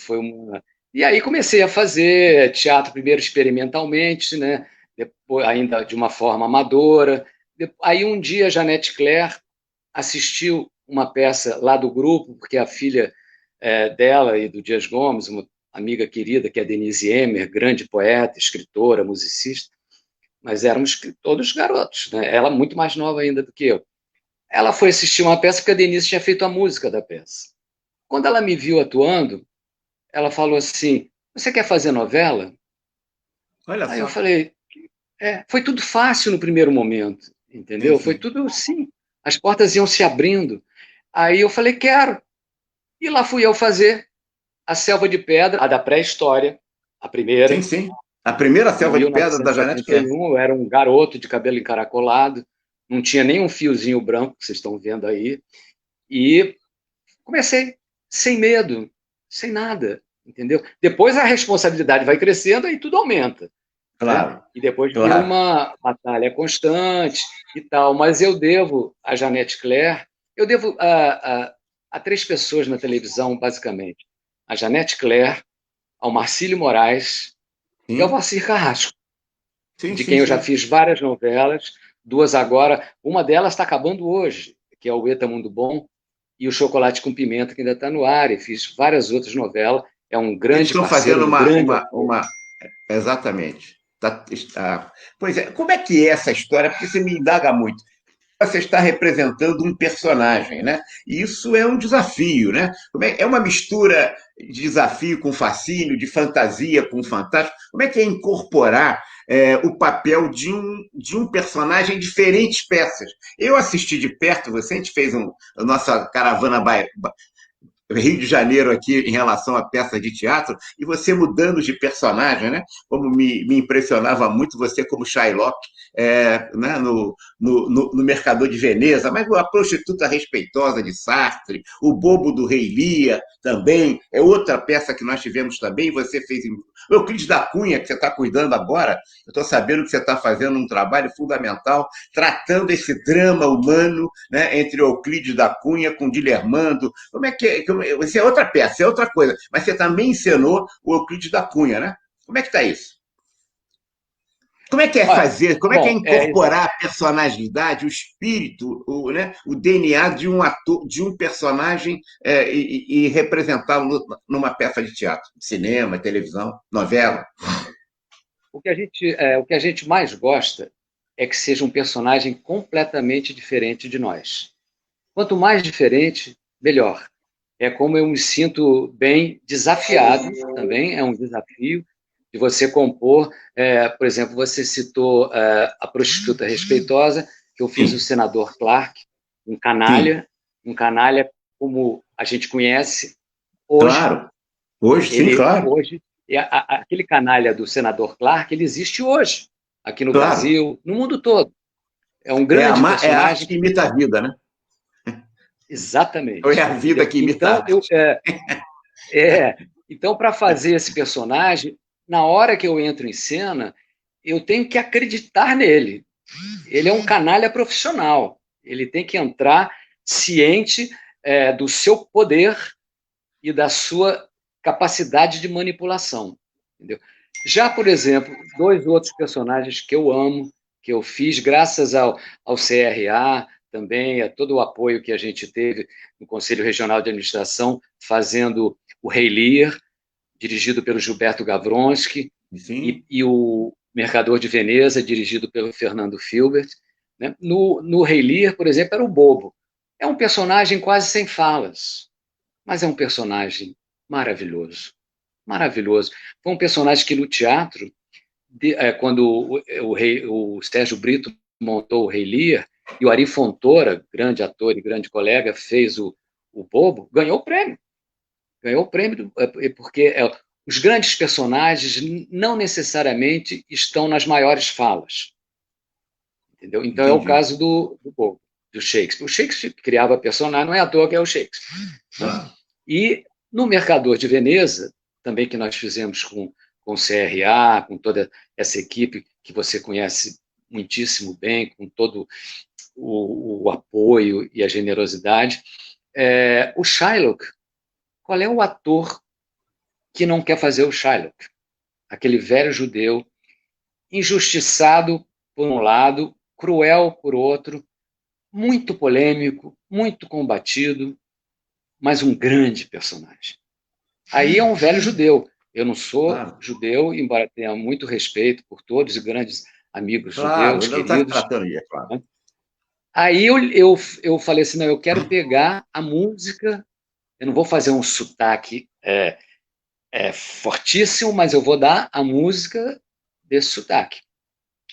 E aí comecei a fazer teatro primeiro experimentalmente, né? Depois ainda de uma forma amadora. Aí um dia a Janete Claire assistiu uma peça lá do grupo, porque a filha dela e do Dias Gomes, uma amiga querida, que é a Denise Emer, grande poeta, escritora, musicista, mas éramos todos garotos, né? Ela muito mais nova ainda do que eu. Ela foi assistir uma peça porque a Denise tinha feito a música da peça. Quando ela me viu atuando, ela falou assim: Você quer fazer novela? Olha Aí eu só. falei: Foi tudo fácil no primeiro momento, Sim, entendeu? Foi sim. tudo assim. As portas iam se abrindo. Aí eu falei: Quero. E lá fui eu fazer A Selva de Pedra, a da pré-história, a Sim, primeira, sim. A primeira em selva de pedra da Janete Claire. 1971. Eu era um garoto de cabelo encaracolado, não tinha nem um fiozinho branco, que vocês estão vendo aí. E comecei sem medo, sem nada, entendeu? Depois a responsabilidade vai crescendo e tudo aumenta, né? Claro, E depois vira claro. uma batalha constante e tal. Mas eu devo a Janete Claire, eu devo a três pessoas na televisão, basicamente. A Janete Claire, ao Marcílio Moraes e ao Sim, Valcir Carrasco, sim, de sim, quem eu já sim. fiz várias novelas, duas agora. Uma delas está acabando hoje, que é o Eta Mundo Bom, e o Chocolate com Pimenta, que ainda está no ar, e fiz várias outras novelas. É um Eles grande estão parceiro, fazendo um grande uma. Exatamente. Pois é, como é que é essa história? Porque você me indaga muito. você está representando um personagem, né? E isso é um desafio, né? É uma mistura de desafio com fascínio, de fantasia com fantástico. Como é incorporar o papel de um personagem em diferentes peças? Eu assisti de perto, você, a gente fez a nossa caravana Rio de Janeiro aqui em relação a peças de teatro, e você mudando de personagem, né? Como me impressionava muito você como Shylock, né? No Mercador de Veneza, mas a Prostituta Respeitosa de Sartre, o Bobo do Rei Lear também, é outra peça que nós tivemos também, você fez o Euclides da Cunha, que você está cuidando agora, eu estou sabendo que você está fazendo um trabalho fundamental, tratando esse drama humano, né, entre Euclides da Cunha com Dilermando. Como é que isso é outra peça, é outra coisa, mas você também encenou o Euclides da Cunha, né? Como é que está isso? Como é que é fazer, como é que é incorporar a personalidade, o espírito, né, o DNA de um ator, de um personagem e representá-lo numa peça de teatro, cinema, televisão, novela? O que a gente mais gosta é que seja um personagem completamente diferente de nós. Quanto mais diferente, melhor. É como eu me sinto bem desafiado, também é um desafio de você compor. Por exemplo, você citou A Prostituta Respeitosa, que eu fiz o senador Clark, um canalha como a gente conhece hoje. Claro, hoje, sim, claro. Hoje, aquele canalha do senador Clark, ele existe hoje, aqui no Brasil, no mundo todo. É um grande personagem. É a arte que imita a vida, né? Exatamente. Ou é a vida que imita Então, para fazer esse personagem, na hora que eu entro em cena, eu tenho que acreditar nele. Ele é um canalha profissional. Ele tem que entrar ciente do seu poder e da sua capacidade de manipulação. Entendeu? Já, por exemplo, dois outros personagens que eu amo, que eu fiz graças ao CRA, também a todo o apoio que a gente teve no Conselho Regional de Administração, fazendo o Rei Lear, dirigido pelo Gilberto Gavronski, e o Mercador de Veneza, dirigido pelo Fernando Filbert. Né? No Rei Lear, por exemplo, era o Bobo. É um personagem quase sem falas, mas é um personagem maravilhoso. Maravilhoso. Foi um personagem que no teatro, quando o Sérgio Brito montou o Rei Lear, e o Ari Fontoura, grande ator e grande colega, fez o Bobo, ganhou o prêmio. Ganhou o prêmio porque os grandes personagens não necessariamente estão nas maiores falas. Entendeu? Então, é o caso do Bobo, do Shakespeare. O Shakespeare criava personagem, não é à toa que é o Shakespeare. E no Mercador de Veneza, também que nós fizemos com o CRA, com toda essa equipe que você conhece muitíssimo bem, com todo o apoio e a generosidade. O Shylock, qual é o ator que não quer fazer o Shylock? Aquele velho judeu, injustiçado por um lado, cruel por outro, muito polêmico, muito combatido, mas um grande personagem. Aí é um velho judeu. Eu não sou judeu, embora tenha muito respeito por todos os grandes amigos judeus, queridos. Aí eu falei assim, não, eu quero pegar a música, eu não vou fazer um sotaque fortíssimo, mas eu vou dar a música desse sotaque.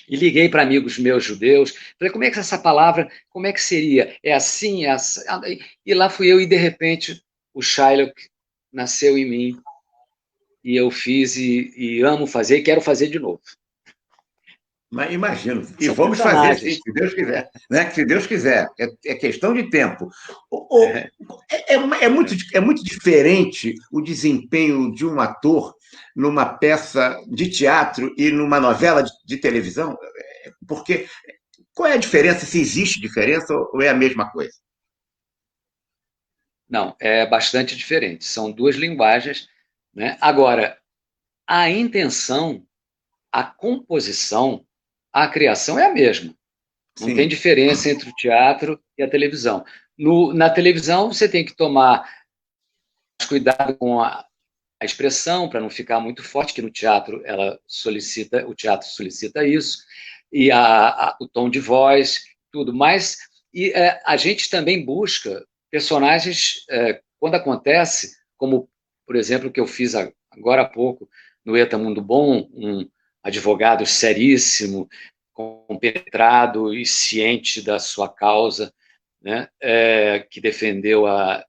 E liguei para amigos meus judeus, falei, como é que essa palavra, como é que seria? É assim, é assim? E lá fui eu, e de repente o Shylock nasceu em mim, e eu fiz, e amo fazer, e quero fazer de novo. Mas imagino. E vamos fazer, sim, se Deus quiser. Né? Se Deus quiser. É questão de tempo. É muito diferente o desempenho de um ator numa peça de teatro e numa novela de televisão? Porque qual é a diferença? Se existe diferença ou é a mesma coisa? Não, é bastante diferente. São duas linguagens. Né? Agora, a intenção, a composição, a criação é a mesma. Não tem diferença entre o teatro e a televisão. Na televisão, você tem que tomar cuidado com a expressão, para não ficar muito forte, que no teatro o teatro solicita isso, e o tom de voz, tudo. Mas E a gente também busca personagens, quando acontece, como, por exemplo, o que eu fiz agora há pouco, no Eta Mundo Bom, um advogado seríssimo, compenetrado e ciente da sua causa, né, que defendeu a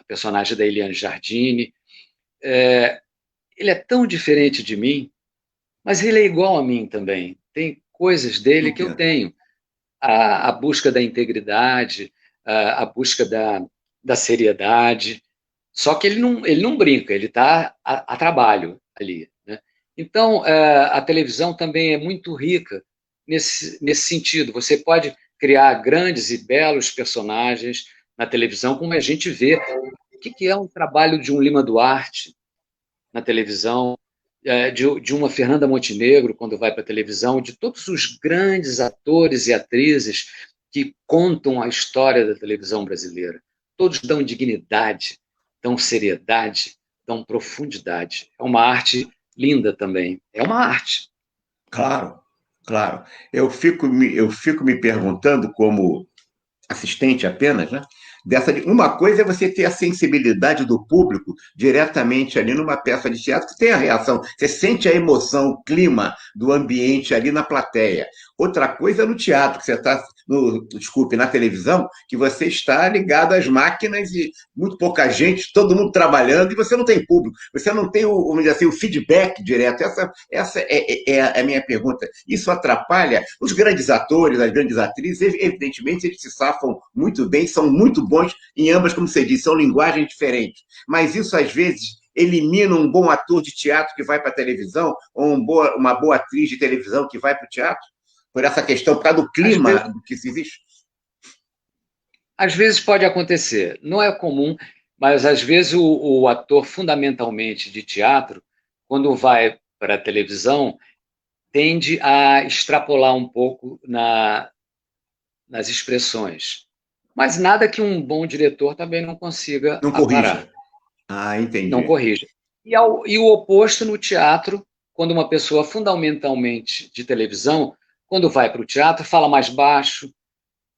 personagem da Eliane Jardine. Ele é tão diferente de mim, mas ele é igual a mim também. Tem coisas dele que eu Entendo. tenho. A busca da integridade, a busca da seriedade. Só que ele não brinca, ele está a trabalho ali, né? Então, a televisão também é muito rica nesse sentido. Você pode criar grandes e belos personagens na televisão, como a gente vê. O que é um trabalho de um Lima Duarte na televisão, de uma Fernanda Montenegro, quando vai para a televisão, de todos os grandes atores e atrizes que contam a história da televisão brasileira. Todos dão dignidade, dão seriedade, dão profundidade. É uma arte linda também. É uma arte. Claro, claro. Eu fico me perguntando, como assistente apenas, né? Uma coisa é você ter a sensibilidade do público diretamente ali numa peça de teatro, que tem a reação, você sente a emoção, o clima do ambiente ali na plateia. Outra coisa é no teatro, que você está, desculpe, na televisão, que você está ligado às máquinas e muito pouca gente, todo mundo trabalhando, e você não tem público, você não tem vamos dizer assim, o feedback direto. Essa é a minha pergunta. Isso atrapalha os grandes atores, as grandes atrizes, evidentemente eles se safam muito bem, são muito bons em ambas, como você disse, são linguagens diferentes. Mas isso, às vezes, elimina um bom ator de teatro que vai para a televisão, ou uma boa atriz de televisão que vai para o teatro, por essa questão, por causa do Às clima vezes, que se existe. às vezes pode acontecer. Não é comum, mas às vezes o ator, fundamentalmente de teatro, quando vai para a televisão, tende a extrapolar um pouco nas expressões. Mas nada que um bom diretor também não consiga Não aparar, corrija. Ah, não entendi. corrija. E o oposto no teatro, quando uma pessoa fundamentalmente de televisão, quando vai para o teatro, fala mais baixo,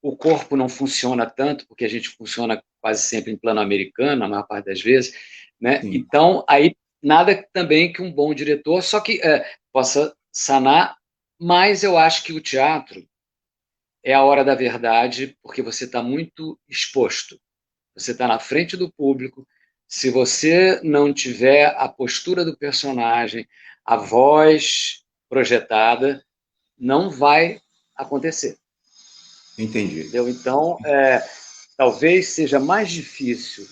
o corpo não funciona tanto, porque a gente funciona quase sempre em plano americano, a maior parte das vezes, né? Sim. Então, aí nada também que um bom diretor, só que possa sanar, mas eu acho que o teatro é a hora da verdade, porque você está muito exposto. Você está na frente do público. Se você não tiver a postura do personagem, a voz projetada, não vai acontecer. Entendi. Entendeu? Então, talvez seja mais difícil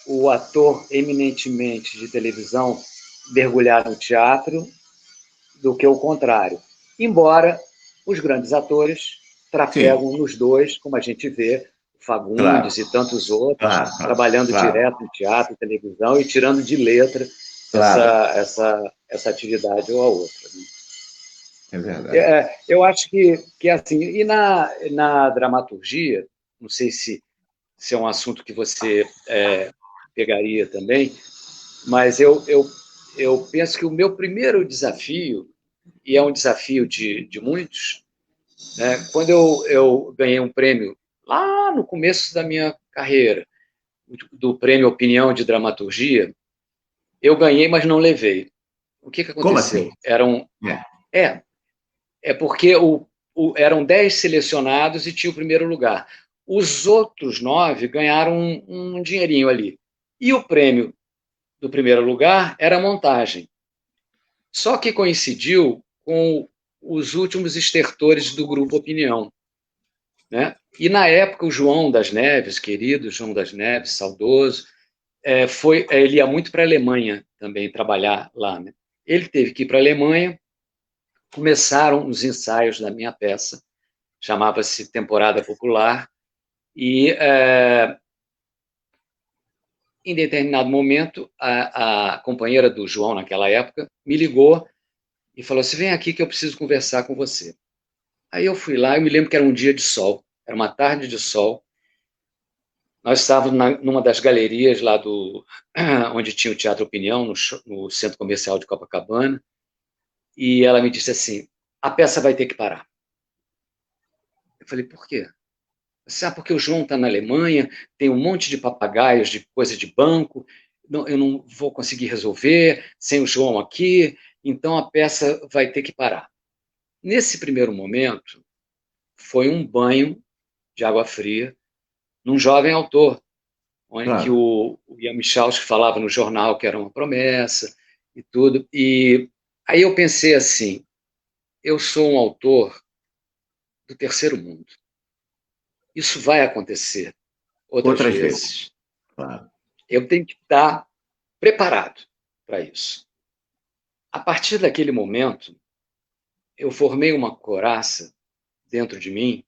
o ator eminentemente de televisão mergulhar no teatro do que o contrário. Embora os grandes atores Sim, trafegam nos dois, como a gente vê, claro, Fagundes e tantos outros, claro, claro, trabalhando claro, direto no teatro, televisão e tirando de letra claro. essa atividade ou a outra. Né? É verdade. Eu acho que é assim. E na dramaturgia, não sei se é um assunto que você pegaria também, mas eu penso que o meu primeiro desafio, e é um desafio de muitos, né, quando eu ganhei um prêmio lá no começo da minha carreira, do prêmio Opinião de Dramaturgia, eu ganhei, mas não levei. O que Como assim? aconteceu? É. É, é porque eram 10 selecionados e tinha o primeiro lugar. Os outros 9 ganharam um dinheirinho ali. E o prêmio do primeiro lugar era a montagem. Só que coincidiu com os últimos estertores do Grupo Opinião. Né? E na época o João das Neves, querido João das Neves, saudoso, ele ia muito para a Alemanha também trabalhar lá. Né? Ele teve que ir para a Alemanha, começaram os ensaios da minha peça, chamava-se Temporada Popular, e em determinado momento a companheira do João naquela época me ligou e falou assim, vem aqui que eu preciso conversar com você. Aí eu fui lá, eu me lembro que era um dia de sol, era uma tarde de sol, nós estávamos numa das galerias lá onde tinha o Teatro Opinião, no Centro Comercial de Copacabana, e ela me disse assim, a peça vai ter que parar. Eu falei, por quê? Sabe, porque o João está na Alemanha, tem um monte de papagaios de coisa de banco, eu não vou conseguir resolver sem o João aqui, então a peça vai ter que parar. Nesse primeiro momento, foi um banho de água fria num jovem autor, onde que Claro. o Ian Michalski falava no jornal que era uma promessa e tudo. E aí eu pensei assim, eu sou um autor do terceiro mundo. Isso vai acontecer outras Outras vezes. vezes. Claro. Eu tenho que estar preparado para isso. A partir daquele momento, eu formei uma coraça dentro de mim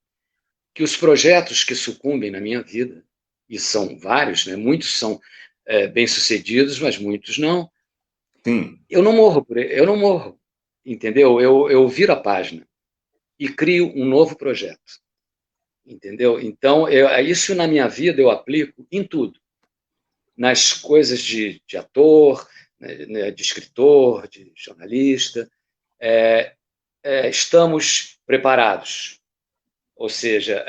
que os projetos que sucumbem na minha vida, e são vários, né? Muitos são bem-sucedidos, mas muitos não, Sim. eu não morro, eu não morro, entendeu? Eu viro a página e crio um novo projeto, entendeu? Então, isso na minha vida eu aplico em tudo, nas coisas de ator, né, de escritor, de jornalista. Estamos preparados, ou seja,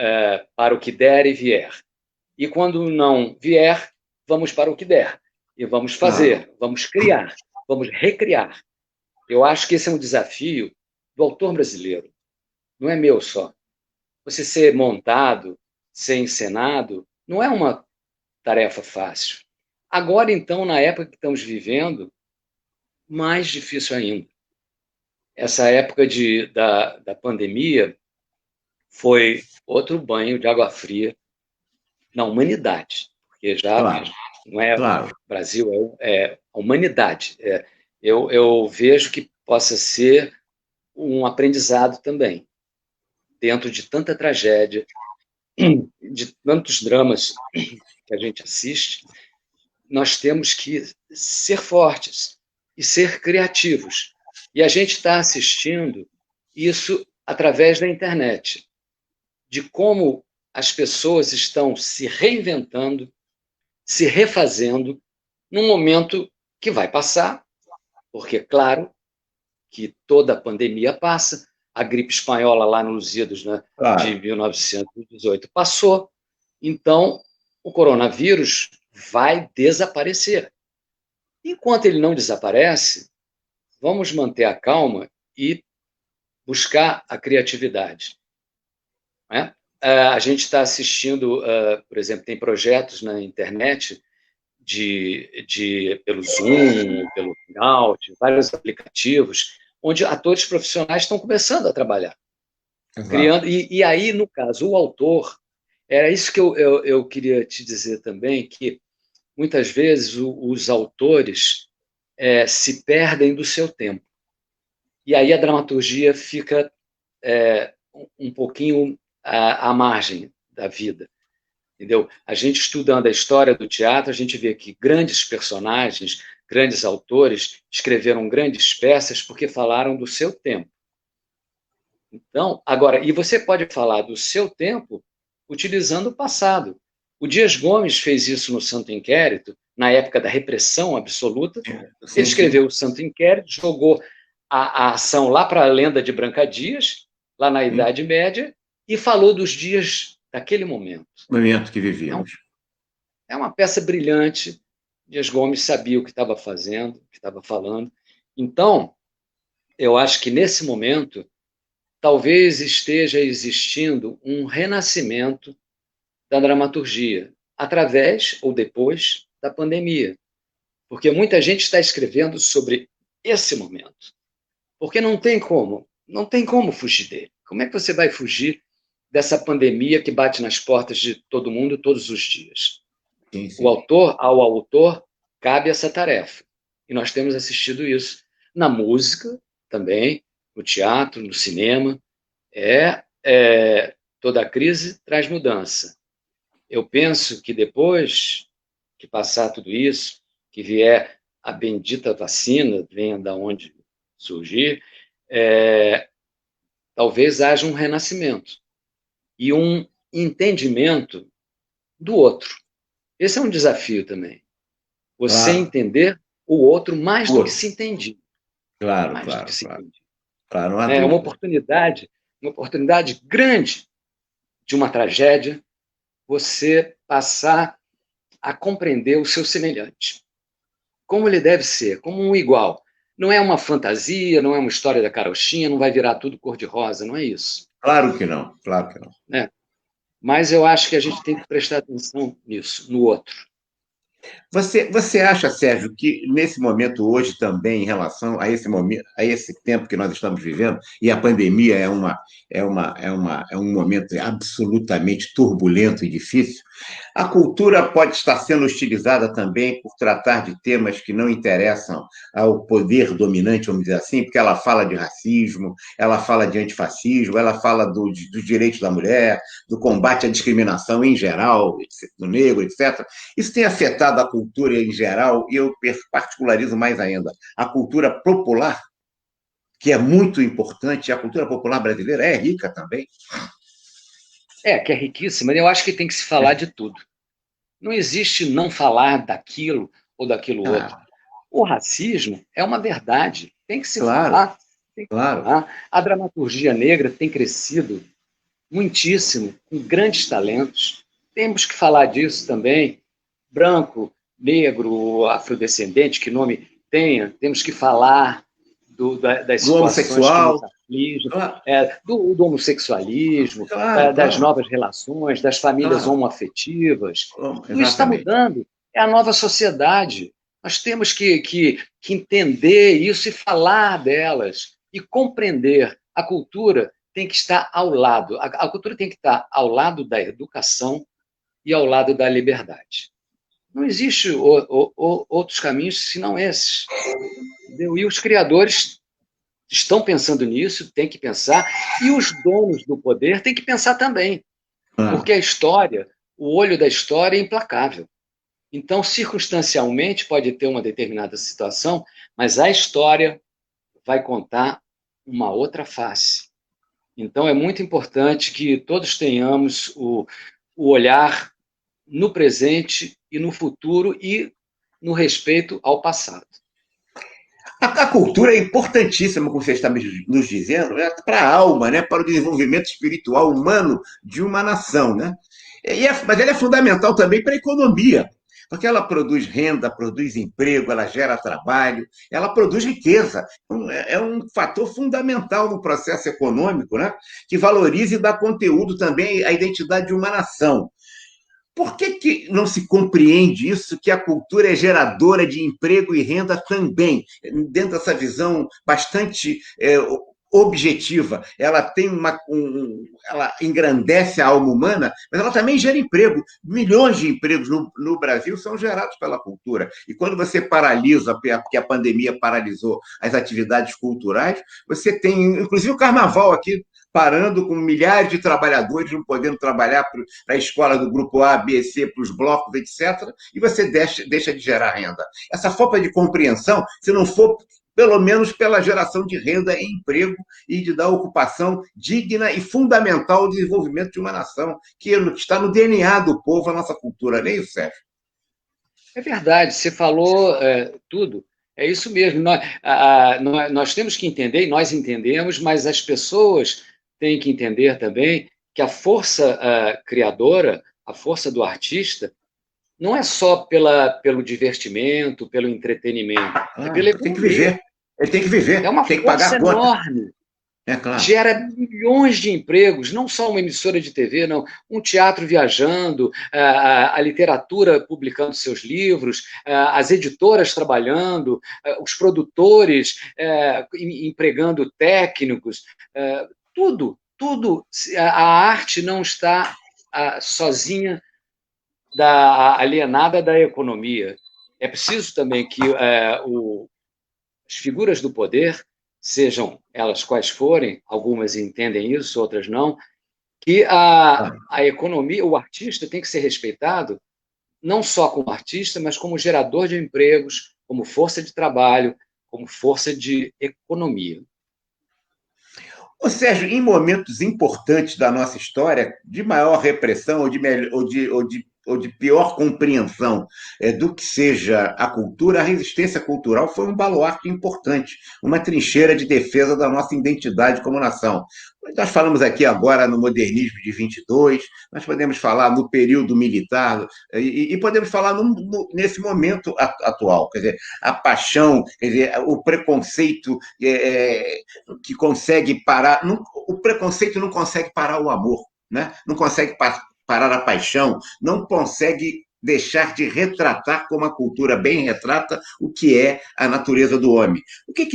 para o que der e vier. E quando não vier, vamos para o que der. E vamos Claro. fazer, vamos criar, vamos recriar. Eu acho que esse é um desafio do autor brasileiro, não é meu só. Você ser montado, ser encenado, não é uma tarefa fácil. Agora, então, na época que estamos vivendo, mais difícil ainda. Essa época da pandemia foi outro banho de água fria na humanidade, porque já Claro. não é Claro. Brasil, é a humanidade. Eu vejo que possa ser um aprendizado também, dentro de tanta tragédia, de tantos dramas que a gente assiste, nós temos que ser fortes e ser criativos. E a gente está assistindo isso através da internet, de como as pessoas estão se reinventando, se refazendo, num momento que vai passar, porque, claro, que toda a pandemia passa, a gripe espanhola lá nos Lusíadas, né, de Claro. 1918 passou, então o coronavírus vai desaparecer. Enquanto ele não desaparece, vamos manter a calma e buscar a criatividade, né? A gente está assistindo, por exemplo, tem projetos na internet pelo Zoom, pelo Hangout, vários aplicativos, onde atores profissionais estão começando a trabalhar, Exato. criando. E aí, no caso, o autor, era isso que eu queria te dizer também, que muitas vezes os autores se perdem do seu tempo. E aí a dramaturgia fica um pouquinho à margem da vida. Entendeu? A gente estudando a história do teatro, a gente vê que grandes personagens, grandes autores escreveram grandes peças porque falaram do seu tempo. Então, agora, e você pode falar do seu tempo utilizando o passado. O Dias Gomes fez isso no Santo Inquérito, na época da repressão absoluta. Ele Sim, sim. escreveu o Santo Inquérito, jogou a ação lá para a lenda de Brancadias, lá na Sim. Idade Média, e falou dos dias daquele momento. No momento que É, vivíamos. é uma peça brilhante. Dias Gomes sabia o que estava fazendo, o que estava falando. Então, eu acho que nesse momento talvez esteja existindo um renascimento da dramaturgia, através ou depois da pandemia. Porque muita gente está escrevendo sobre esse momento. Porque não tem como fugir dele. Como é que você vai fugir dessa pandemia que bate nas portas de todo mundo todos os dias? Sim, O sim. autor, ao autor, cabe essa tarefa. E nós temos assistido isso na música também, no teatro, no cinema. Toda crise traz mudança. Eu penso que depois que passar tudo isso, que vier a bendita vacina, venha da onde surgir, talvez haja um renascimento e um entendimento do outro. Esse é um desafio também. Você Claro. entender o outro mais O do que outro. se entende. Claro, Mais do que claro, se claro. entende. Claro, não há É dúvida. uma oportunidade grande de uma tragédia, você passar a compreender o seu semelhante, como ele deve ser, como um igual. Não é uma fantasia, não é uma história da carochinha, não vai virar tudo cor-de-rosa, não é isso. Claro que não, claro que não. Né? Mas eu acho que a gente tem que prestar atenção nisso, no outro. Você acha, Sérgio, que nesse momento hoje também, em relação a esse momento, a esse tempo que nós estamos vivendo, e a pandemia é um momento absolutamente turbulento e difícil, a cultura pode estar sendo hostilizada também por tratar de temas que não interessam ao poder dominante, vamos dizer assim, porque ela fala de racismo, ela fala de antifascismo, ela fala dos direitos da mulher, do combate à discriminação em geral, do negro, etc. Isso tem afetado a cultura em geral, e eu particularizo mais ainda a cultura popular, que é muito importante, a cultura popular brasileira é rica também. Que é riquíssima, eu acho que tem que se falar de tudo. Não existe não falar daquilo ou daquilo outro. O racismo é uma verdade, tem que se falar. Tem que falar. A dramaturgia negra tem crescido muitíssimo, com grandes talentos. Temos que falar disso também. Branco, negro, afrodescendente, que nome tenha, temos que falar das do homossexual, do homossexualismo, das novas relações, das famílias homoafetivas. Tudo isso está mudando. É a nova sociedade. Nós temos que entender isso e falar delas e compreender. A cultura tem que estar ao lado. A cultura tem que estar ao lado da educação e ao lado da liberdade. Não existe outros caminhos senão esses. Entendeu? E os criadores estão pensando nisso, têm que pensar, e os donos do poder têm que pensar também. Porque a história, o olho da história é implacável. Então, circunstancialmente, pode ter uma determinada situação, mas a história vai contar uma outra face. Então, é muito importante que todos tenhamos o olhar no presente e no futuro e no respeito ao passado. A cultura é importantíssima, como você está nos dizendo, para a alma, né? Para o desenvolvimento espiritual humano de uma nação. Né? Mas ela é fundamental também para a economia, porque ela produz renda, produz emprego, ela gera trabalho, ela produz riqueza. É um fator fundamental no processo econômico, né? Que valoriza e dá conteúdo também à identidade de uma nação. Por que não se compreende isso, que a cultura é geradora de emprego e renda também, dentro dessa visão bastante objetiva? Ela tem ela engrandece a alma humana, mas ela também gera emprego. Milhões de empregos no Brasil são gerados pela cultura. E quando você paralisa, porque a pandemia paralisou as atividades culturais, você tem, inclusive, o carnaval aqui parando, com milhares de trabalhadores não podendo trabalhar para a escola do grupo A, B, C, para os blocos, etc., e você deixa de gerar renda. Essa falta de compreensão, se não for pelo menos pela geração de renda e emprego e de dar ocupação digna e fundamental ao desenvolvimento de uma nação, que está no DNA do povo, a nossa cultura, não é isso, Sérgio? É verdade, você falou tudo. É isso mesmo. Nós temos que entender, e nós entendemos, mas as pessoas têm que entender também que a força criadora, a força do artista, não é só pelo divertimento, pelo entretenimento, é pela economia. Tem que viver. Ele tem que viver. É uma tem que pagar força enorme. Claro. Gera milhões de empregos, não só uma emissora de TV, não, um teatro viajando, a literatura publicando seus livros, as editoras trabalhando, os produtores empregando técnicos, tudo. A arte não está sozinha, alienada da economia. É preciso também que as figuras do poder, sejam elas quais forem, algumas entendem isso, outras não, que a economia, o artista tem que ser respeitado não só como artista, mas como gerador de empregos, como força de trabalho, como força de economia. Ô, Sérgio, em momentos importantes da nossa história, de maior repressão ou de ou de pior compreensão do que seja a cultura, a resistência cultural foi um baluarte importante, uma trincheira de defesa da nossa identidade como nação. Nós falamos aqui agora no modernismo de 22, nós podemos falar no período militar e podemos falar nesse momento atual. Quer dizer, a paixão, quer dizer, o preconceito que consegue parar. Não, o preconceito não consegue parar o amor, né? Não consegue parar a paixão, não consegue deixar de retratar como a cultura bem retrata o que é a natureza do homem. O que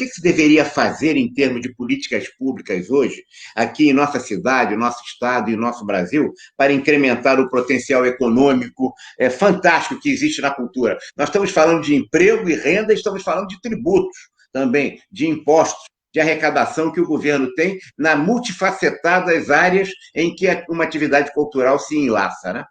se deveria fazer em termos de políticas públicas hoje, aqui em nossa cidade, nosso estado e nosso Brasil, para incrementar o potencial econômico fantástico que existe na cultura? Nós estamos falando de emprego e renda, estamos falando de tributos também, de impostos, de arrecadação que o governo tem na multifacetadas áreas em que uma atividade cultural se enlaça, né?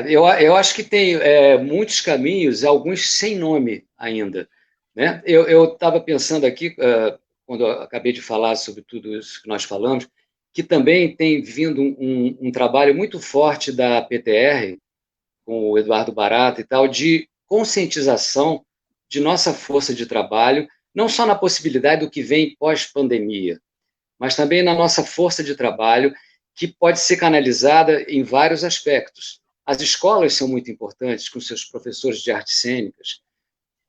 Eu acho que tem muitos caminhos, alguns sem nome ainda, né? Eu estava pensando aqui, quando eu acabei de falar sobre tudo isso que nós falamos, que também tem vindo um trabalho muito forte da PTR, com o Eduardo Barata e tal, de conscientização de nossa força de trabalho, não só na possibilidade do que vem pós-pandemia, mas também na nossa força de trabalho, que pode ser canalizada em vários aspectos. As escolas são muito importantes, com seus professores de artes cênicas.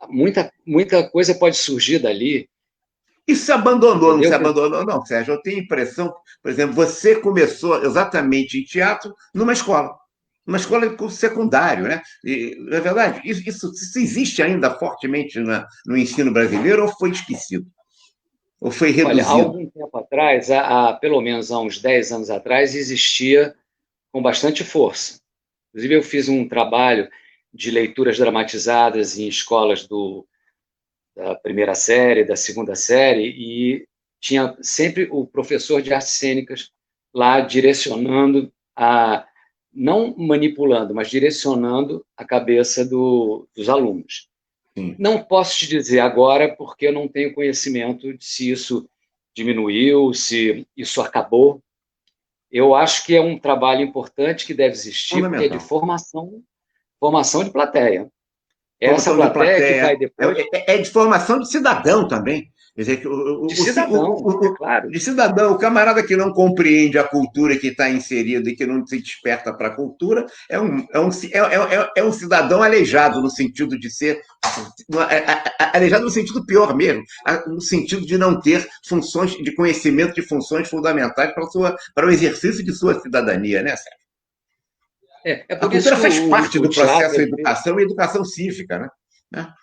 Muita coisa pode surgir dali. E se abandonou, não se Entendeu? abandonou, não, Sérgio. Eu tenho a impressão, por exemplo, você começou exatamente em teatro numa escola de curso secundário, né? E, não é verdade? Isso existe ainda fortemente no ensino brasileiro ou foi esquecido? Ou foi Olha, há reduzido? algum tempo atrás, pelo menos há uns 10 anos atrás, existia com bastante força. Inclusive, eu fiz um trabalho de leituras dramatizadas em escolas da primeira série, da segunda série, e tinha sempre o professor de artes cênicas lá direcionando, não manipulando, mas direcionando a cabeça dos alunos. Sim. Não posso te dizer agora, porque eu não tenho conhecimento de se isso diminuiu, se isso acabou. Eu acho que é um trabalho importante que deve existir, porque é de Fundamental. formação de plateia. É essa Formação de plateia que plateia, vai depois de formação de cidadão também. Quer dizer, que de cidadão, é claro. de cidadão, o camarada que não compreende a cultura que está inserido e que não se desperta para a cultura é um cidadão aleijado no sentido de ser aleijado no sentido pior mesmo, no sentido de não ter funções de conhecimento de funções fundamentais para o exercício de sua cidadania, né, Sérgio? É A por isso cultura que faz parte o do processo teatro, de às vezes, educação e educação cívica, né?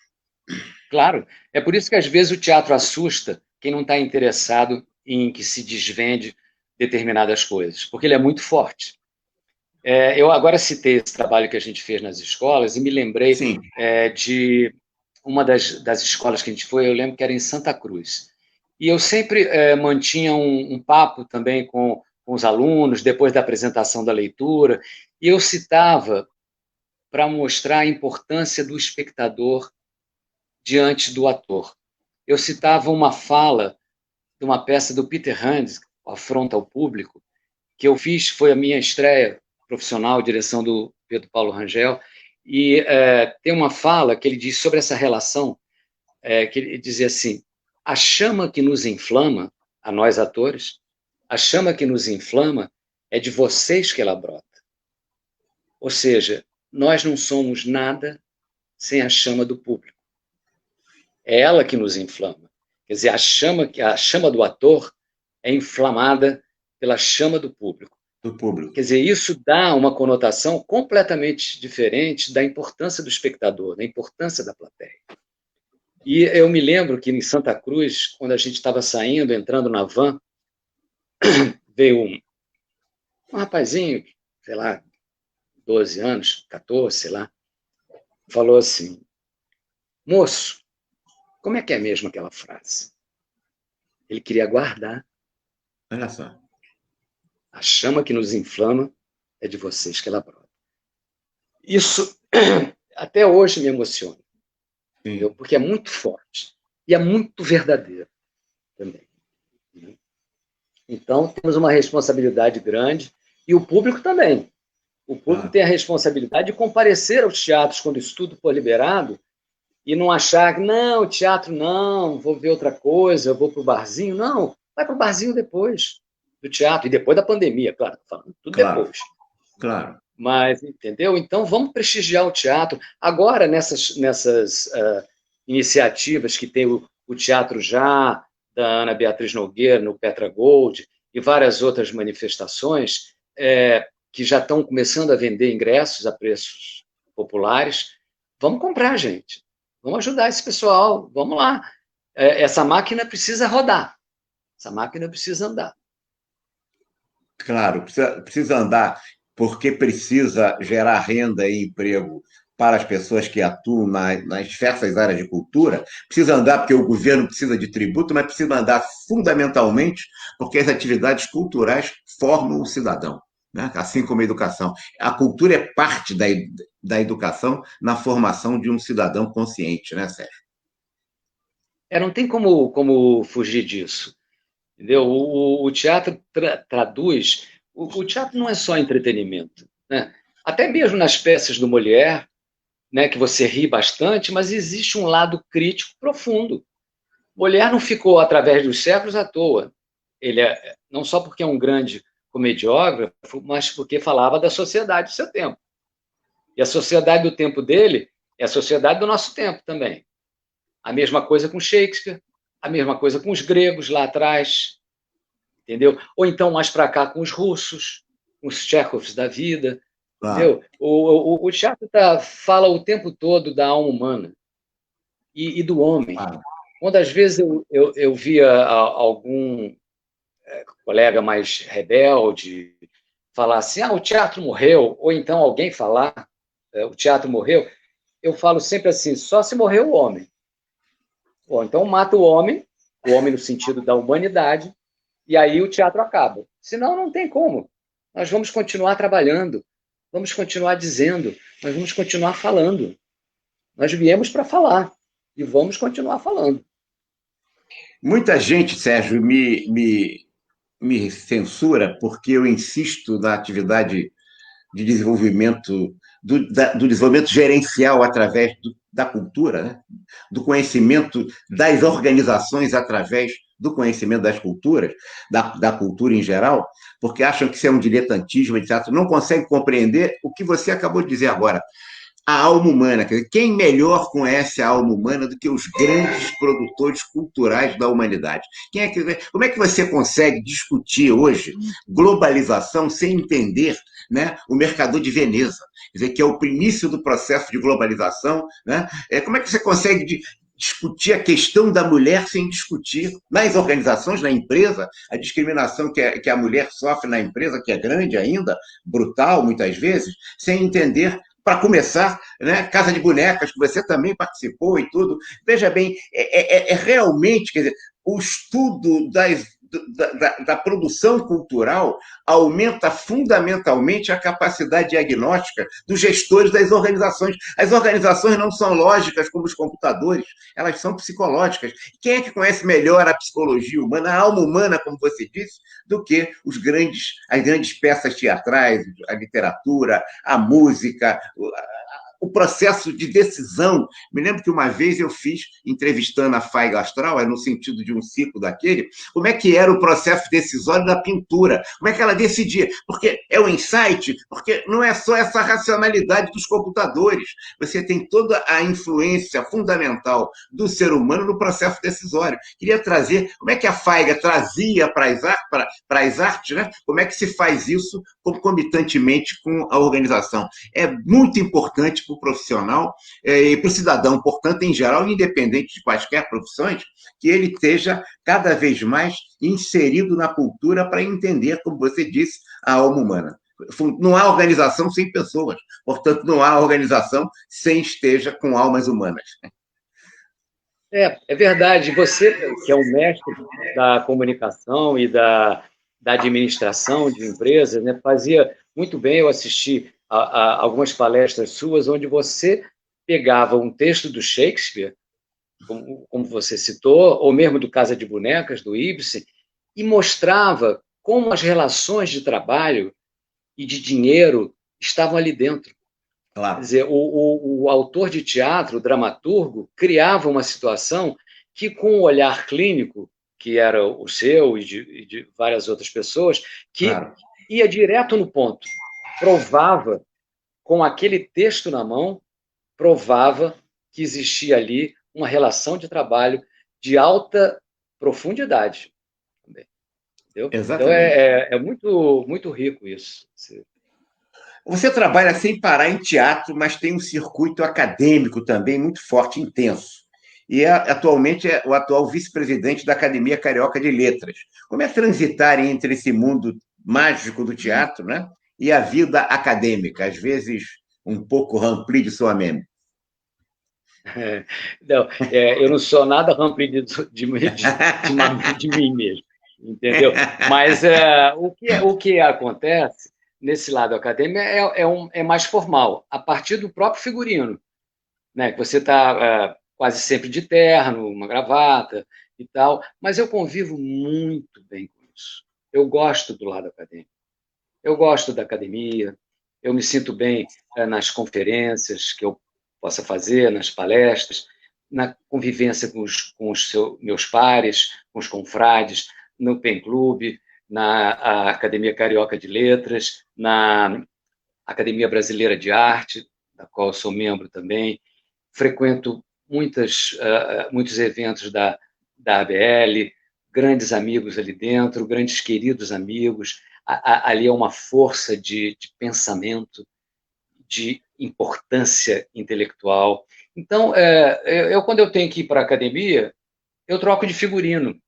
claro, é por isso que às vezes o teatro assusta quem não está interessado em que se desvende determinadas coisas, porque ele é muito forte. Eu agora citei esse trabalho que a gente fez nas escolas e me lembrei Sim. de uma das escolas que a gente foi, eu lembro que era em Santa Cruz. E eu sempre mantinha um papo também com os alunos, depois da apresentação da leitura, e eu citava para mostrar a importância do espectador diante do ator. Eu citava uma fala de uma peça do Peter Handke, Afronta ao Público, que eu fiz, foi a minha estreia profissional, direção do Pedro Paulo Rangel, e tem uma fala que ele diz sobre essa relação, que ele dizia assim, a chama que nos inflama, a nós atores, a chama que nos inflama é de vocês que ela brota. Ou seja, nós não somos nada sem a chama do público. É ela que nos inflama. Quer dizer, a chama do ator é inflamada pela chama do público. Quer dizer, isso dá uma conotação completamente diferente da importância do espectador, da importância da plateia. E eu me lembro que em Santa Cruz, quando a gente estava saindo, entrando na van, veio um rapazinho, sei lá, 12 anos, 14, sei lá, falou assim, moço, como é que é mesmo aquela frase? Ele queria guardar. Olha só. A chama que nos inflama é de vocês que ela brota. Isso até hoje me emociona, entendeu? Porque é muito forte e é muito verdadeiro também. Então, temos uma responsabilidade grande E o público também. O público Ah, tem a responsabilidade de comparecer aos teatros quando isso tudo for liberado e não achar que, não, teatro não, vou ver outra coisa, eu vou para o barzinho. Não, vai para o barzinho depois do teatro, e depois da pandemia, claro, falando tudo claro, depois. claro. Mas, entendeu? Então, vamos prestigiar o teatro. Agora, nessas iniciativas que tem o Teatro Já, da Ana Beatriz Nogueira, no Petra Gold, e várias outras manifestações, que já estão começando a vender ingressos a preços populares, vamos comprar, gente. Vamos ajudar esse pessoal. Vamos lá. Essa máquina precisa rodar. Essa máquina precisa andar. Claro, precisa andar, porque precisa gerar renda e emprego para as pessoas que atuam nas diversas áreas de cultura. Precisa andar porque o governo precisa de tributo, mas precisa andar fundamentalmente porque as atividades culturais formam o cidadão, né? Assim como a educação. A cultura é parte da educação na formação de um cidadão consciente, né, Sérgio? Não tem como fugir disso. Entendeu? O teatro traduz. O teatro não é só entretenimento, né? Até mesmo nas peças do Molière, né, que você ri bastante, mas existe um lado crítico profundo. Molière não ficou através dos séculos à toa. Ele não só porque é um grande comediógrafo, mas porque falava da sociedade do seu tempo. E a sociedade do tempo dele é a sociedade do nosso tempo também. A mesma coisa com Shakespeare, a mesma coisa com os gregos lá atrás, entendeu? Ou então mais para cá com os russos, com os Tchekovs da vida, Claro. entendeu? O teatro fala o tempo todo da alma humana e do homem. Claro. Quando às vezes eu via algum colega mais rebelde falar assim, o teatro morreu, ou então alguém falar, o teatro morreu, eu falo sempre assim, só se morreu o homem. Ou então mata o homem no sentido da humanidade, e aí o teatro acaba. Senão não tem como. Nós vamos continuar trabalhando, vamos continuar dizendo, nós vamos continuar falando. Nós viemos para falar e vamos continuar falando. Muita gente, Sérgio, me censura porque eu insisto na atividade de desenvolvimento, do desenvolvimento gerencial através da cultura, né? Do conhecimento das organizações através do conhecimento das culturas, da cultura em geral, porque acham que isso é um diletantismo, etc. Não conseguem compreender o que você acabou de dizer agora. A alma humana. Quer dizer, quem melhor conhece a alma humana do que os grandes produtores culturais da humanidade? Como é que você consegue discutir hoje globalização sem entender, né, o Mercador de Veneza? Quer dizer, que é o início do processo de globalização. Né? Como é que você consegue discutir a questão da mulher sem discutir nas organizações, na empresa, a discriminação que a mulher sofre na empresa, que é grande ainda, brutal muitas vezes, sem entender, para começar, né, Casa de Bonecas, que você também participou e tudo. Veja bem, realmente, quer dizer, o estudo da produção cultural aumenta fundamentalmente a capacidade diagnóstica dos gestores das organizações. As organizações não são lógicas como os computadores, elas são psicológicas. Quem é que conhece melhor a psicologia humana, a alma humana, como você disse, do que as grandes peças teatrais, a literatura, a música, o processo de decisão. Me lembro que uma vez eu fiz, entrevistando a Faiga Astral, no sentido de um ciclo daquele, como é que era o processo decisório da pintura, como é que ela decidia, porque é o insight, porque não é só essa racionalidade dos computadores, você tem toda a influência fundamental do ser humano no processo decisório. Queria trazer, como é que a Faiga trazia para as artes, né? Como é que se faz isso concomitantemente com a organização. É muito importante para o profissional e para o cidadão, portanto, em geral, independente de quaisquer profissões, que ele esteja cada vez mais inserido na cultura para entender, como você disse, a alma humana. Não há organização sem pessoas, portanto, não há organização sem esteja com almas humanas. É verdade. Você, que é um mestre da comunicação e da administração de empresas, né, fazia muito bem eu assistir a algumas palestras suas, onde você pegava um texto do Shakespeare, como você citou, ou mesmo do Casa de Bonecas, do Ibsen, e mostrava como as relações de trabalho e de dinheiro estavam ali dentro. Claro. Quer dizer, o autor de teatro, o dramaturgo, criava uma situação que, com o olhar clínico, que era o seu e de várias outras pessoas, que Claro. ia direto no ponto, provava, com aquele texto na mão, provava que existia ali uma relação de trabalho de alta profundidade. Também, entendeu? Então Exatamente. é muito, muito rico isso. Você trabalha sem parar em teatro, mas tem um circuito acadêmico também muito forte, intenso. E atualmente é o atual vice-presidente da Academia Carioca de Letras. Como é transitar entre esse mundo mágico do teatro, né, e a vida acadêmica, às vezes um pouco rampli de sua mente? Não, eu não sou nada Humphrey de mim mesmo, entendeu? Mas o que acontece nesse lado acadêmico é mais formal, a partir do próprio figurino, né? Que você está quase sempre de terno, uma gravata e tal, mas eu convivo muito bem com isso. Eu gosto do lado acadêmico, eu gosto da academia, eu me sinto bem nas conferências que eu possa fazer, nas palestras, na convivência com os meus pares, com os confrades, no Pen Clube, na Academia Carioca de Letras, na Academia Brasileira de Arte, da qual eu sou membro também. Frequento muitos eventos da ABL, grandes amigos ali dentro, grandes queridos amigos. Ali é uma força de pensamento, de importância intelectual. Então, quando eu tenho que ir para a academia, eu troco de figurino,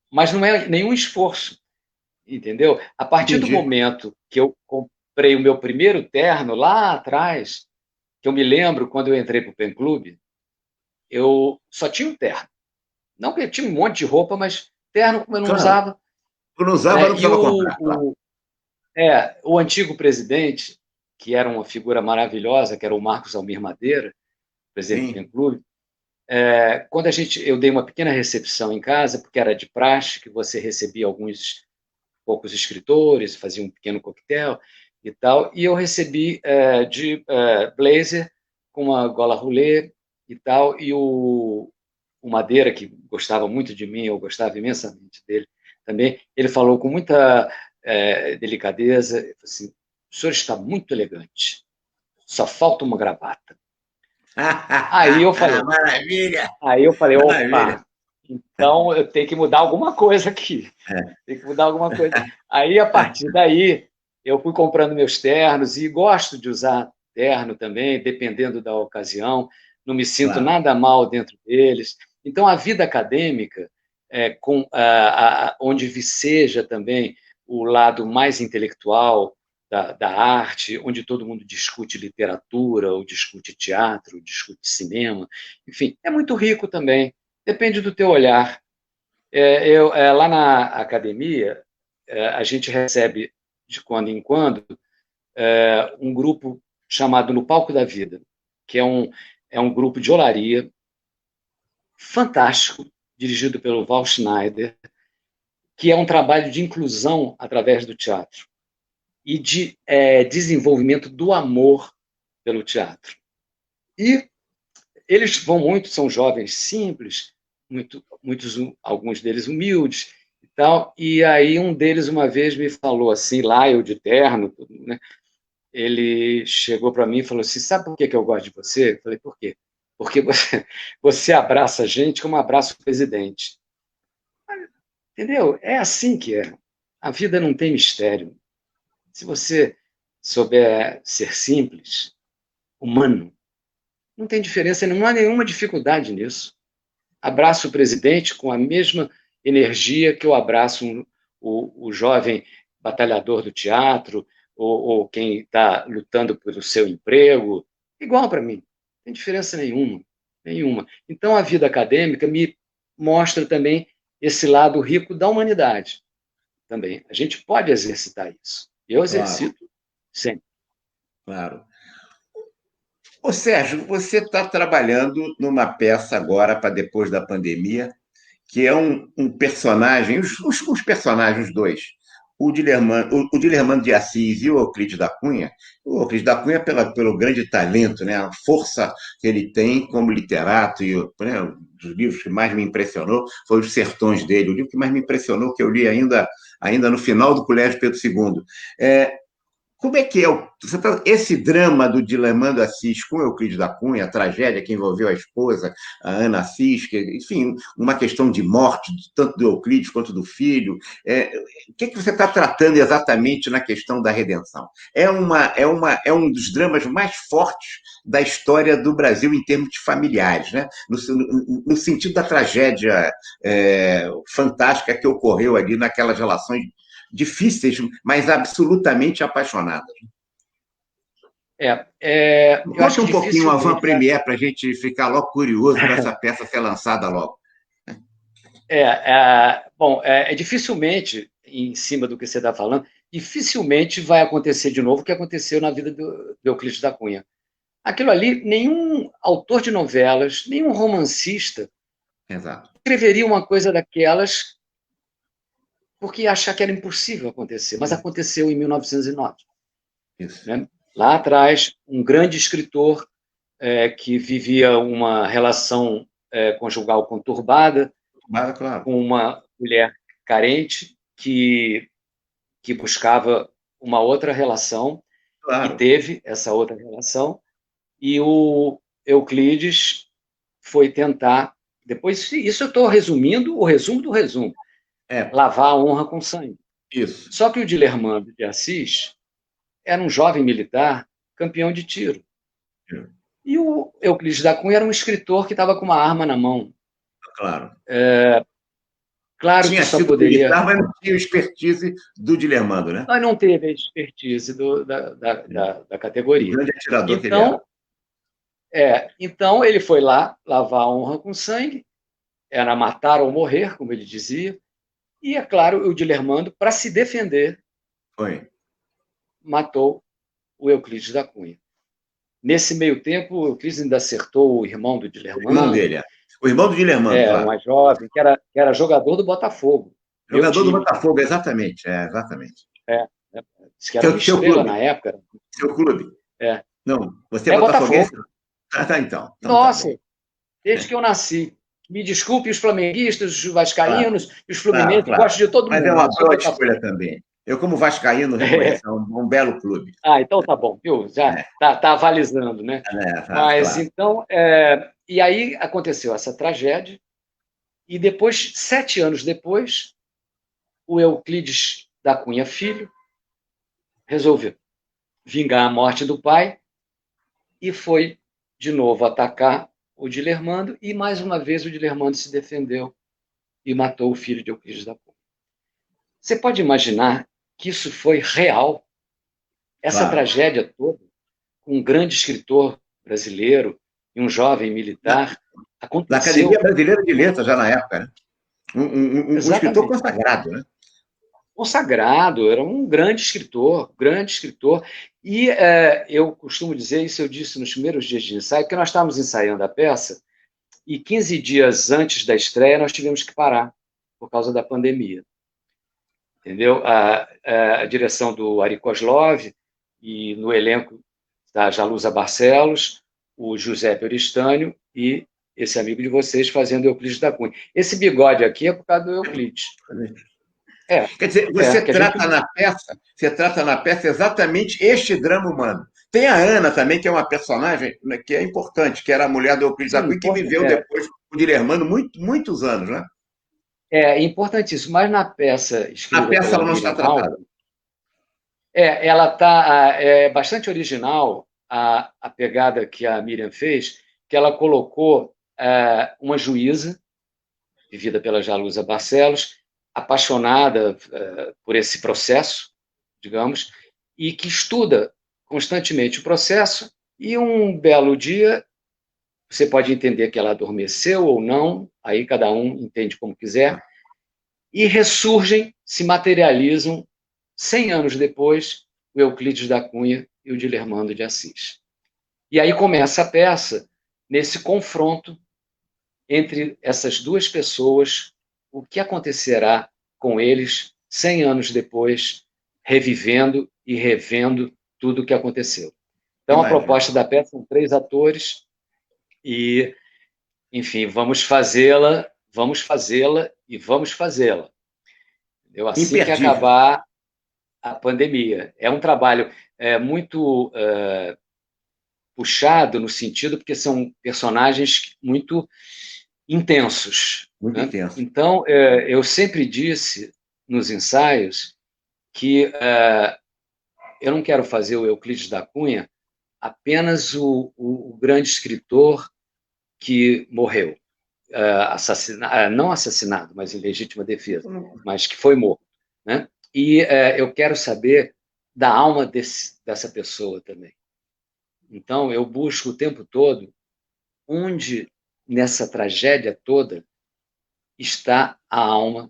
mas não é nenhum esforço, entendeu? A partir do Entendi. momento que eu comprei o meu primeiro terno, lá atrás, que eu me lembro quando eu entrei para o Pen Clube, eu só tinha um terno. Não que eu tinha um monte de roupa, mas terno como eu não Claro. usava, Quando usava, não né? E precisava comprar, claro. o antigo presidente, que era uma figura maravilhosa, que era o Marcos Almir Madeira, presidente do Sim. Pen Clube, quando eu dei uma pequena recepção em casa, porque era de praxe, que você recebia alguns poucos escritores, fazia um pequeno coquetel e tal, e eu recebi de blazer com uma gola rolê e tal, e o Madeira, que gostava muito de mim, eu gostava imensamente dele também, ele falou com muita delicadeza, ele falou assim, o senhor está muito elegante, só falta uma gravata. Aí eu falei, Maravilha! Maravilha! opa, então eu tenho que mudar alguma coisa aqui. É. Tem que mudar alguma coisa. Aí, a partir daí, eu fui comprando meus ternos e gosto de usar terno também, dependendo da ocasião. Não me sinto Claro. nada mal dentro deles. Então, a vida acadêmica, onde viceja também o lado mais intelectual da arte, onde todo mundo discute literatura, ou discute teatro, ou discute cinema, enfim, é muito rico também. Depende do teu olhar. Lá na academia, a gente recebe, de quando em quando, um grupo chamado No Palco da Vida, que é um grupo de olaria fantástico, dirigido pelo Val Schneider, que é um trabalho de inclusão através do teatro e de desenvolvimento do amor pelo teatro. E eles vão muito, são jovens simples, alguns deles humildes e tal. E aí um deles uma vez me falou assim, lá eu de terno, né? Ele chegou para mim e falou assim, sabe por que eu gosto de você? Eu falei, por quê? Porque você abraça a gente como abraça o presidente. Entendeu? É assim que é. A vida não tem mistério. Se você souber ser simples, humano, não tem diferença, não há nenhuma dificuldade nisso. Abraço o presidente com a mesma energia que eu abraço o jovem batalhador do teatro ou quem está lutando pelo seu emprego. Igual para mim, não tem diferença nenhuma, nenhuma. Então, a vida acadêmica me mostra também esse lado rico da humanidade também. A gente pode exercitar isso. Eu Claro, exercito sempre. claro. Ô, Sérgio, você está trabalhando numa peça agora para depois da pandemia, que é um personagem, os personagens dois. o Dilermando de Assis e o Euclides da Cunha pelo grande talento, né, a força que ele tem como literato, e né, um dos livros que mais me impressionou foi Os Sertões dele, o livro que mais me impressionou, que eu li ainda no final do Colégio Pedro II. É, como é que é esse drama do Dilermando Assis com Euclides da Cunha, a tragédia que envolveu a esposa, a Ana Assis, enfim, uma questão de morte, tanto do Euclides quanto do filho. O que você está tratando exatamente na questão da redenção? É um dos dramas mais fortes da história do Brasil em termos de familiares, né? No sentido da tragédia fantástica que ocorreu ali naquelas relações difíceis, mas absolutamente apaixonadas. Eu Conta acho que um pouquinho a dificilmente. avant-première para a gente ficar logo curioso para essa peça ser lançada logo. Bom, dificilmente, em cima do que você está falando, dificilmente vai acontecer de novo o que aconteceu na vida do Euclides da Cunha. Aquilo ali, nenhum autor de novelas, nenhum romancista Exato. escreveria uma coisa daquelas porque ia achar que era impossível acontecer, mas aconteceu em 1909. Isso. Né? Lá atrás, um grande escritor que vivia uma relação conjugal conturbada, Claro. com uma mulher carente que buscava uma outra relação, e Claro. teve essa outra relação, e o Euclides foi tentar, depois, isso eu estou resumindo o resumo do resumo, lavar a honra com sangue. Isso. Só que o Dilermando de Assis era um jovem militar campeão de tiro. E o Euclides da Cunha era um escritor que estava com uma arma na mão. Claro. Claro tinha que só sido poderia... militar, mas não tinha expertise do Dilermando, né? Mas não teve a expertise da categoria. O grande atirador que ele era. Então ele foi lá lavar a honra com sangue, era matar ou morrer, como ele dizia, e, é claro, o Dilermando, para se defender, matou o Euclides da Cunha. Nesse meio tempo, o Euclides ainda acertou o irmão do Dilermando. O irmão dele, O irmão do Dilermando, claro. Mais jovem, que era jogador do Botafogo. Jogador do Botafogo, exatamente. Exatamente. Diz que era uma estrela na época. Seu clube? Não, você é botafoguense? Botafogo. Então. Nossa, tá, desde que eu nasci. Me desculpe os flamenguistas, os vascaínos, os fluminenses, claro. Gosto de todo mundo. Mas é uma boa escolha também. Eu, como vascaíno, reconheço, é um belo clube. Então tá bom, viu? Já tá avalizando, né? Mas, claro. Então, e aí aconteceu essa tragédia, e depois, 7 anos depois, o Euclides da Cunha Filho resolveu vingar a morte do pai e foi, de novo, atacar o Dilermando, e mais uma vez o Dilermando se defendeu e matou o filho de Euclides da Cunha. Você pode imaginar que isso foi real? Essa tragédia toda, com um grande escritor brasileiro e um jovem militar, aconteceu. Na Academia Brasileira de Letras, já na época, né? Um escritor consagrado, né? Consagrado, era um grande escritor, e eu costumo dizer, isso eu disse nos primeiros dias de ensaio, que nós estávamos ensaiando a peça, e 15 dias antes da estreia nós tivemos que parar, por causa da pandemia. Entendeu? A direção do Ari Kozlov, e no elenco da Jalusa Barcelos, o José Peristânio e esse amigo de vocês fazendo Euclides da Cunha. Esse bigode aqui é por causa do Euclides. Quer dizer, você trata na peça exatamente este drama humano. Tem a Ana também, que é uma personagem que é importante, que era a mulher do Euclides da Cunha, que viveu depois com o Dilermando muitos anos, né? É importantíssimo, mas na peça escrita... Na peça ela não está tratada. Ela está bastante original, a pegada que a Miriam fez, que ela colocou uma juíza, vivida pela Jalusa Barcelos, apaixonada por esse processo, digamos, e que estuda constantemente o processo, e um belo dia, você pode entender que ela adormeceu ou não, aí cada um entende como quiser, e ressurgem, se materializam, 100 anos depois, o Euclides da Cunha e o Dilermando de Assis. E aí começa a peça nesse confronto entre essas duas pessoas, o que acontecerá com eles 100 anos depois, revivendo e revendo tudo o que aconteceu. Então, a proposta da peça são 3 atores e, enfim, vamos fazê-la e vamos fazê-la. Assim que acabar a pandemia. É um trabalho muito puxado no sentido porque são personagens muito intensos. Muito né? intenso. Então, eu sempre disse nos ensaios que eu não quero fazer o Euclides da Cunha apenas o grande escritor que morreu, não assassinado, mas em legítima defesa, mas que foi morto. Né? E eu quero saber da alma dessa pessoa também. Então, eu busco o tempo todo onde, nessa tragédia toda, está a alma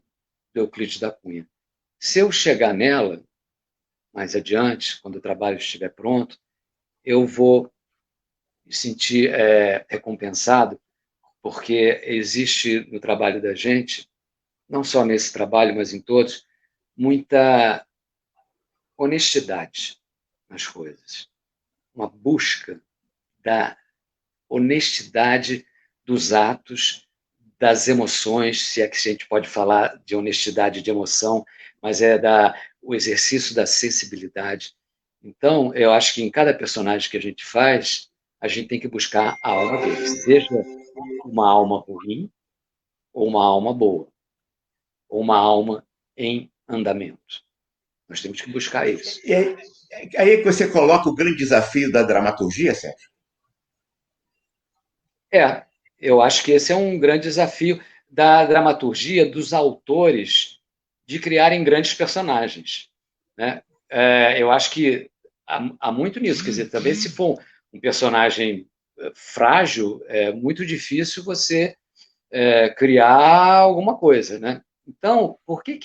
do Euclides da Cunha. Se eu chegar nela, mais adiante, quando o trabalho estiver pronto, eu vou me sentir recompensado, porque existe no trabalho da gente, não só nesse trabalho, mas em todos, muita honestidade nas coisas. Uma busca da honestidade dos atos, das emoções, se é que a gente pode falar de honestidade de emoção, mas o exercício da sensibilidade. Então, eu acho que em cada personagem que a gente faz, a gente tem que buscar a alma dele, seja uma alma ruim ou uma alma boa, ou uma alma em andamento. Nós temos que buscar isso. E aí que você coloca o grande desafio da dramaturgia, Sérgio? Eu acho que esse é um grande desafio da dramaturgia, dos autores, de criarem grandes personagens. Né? Eu acho que há muito nisso. Quer dizer, também se for um personagem frágil, é muito difícil você criar alguma coisa. Né? Então, por que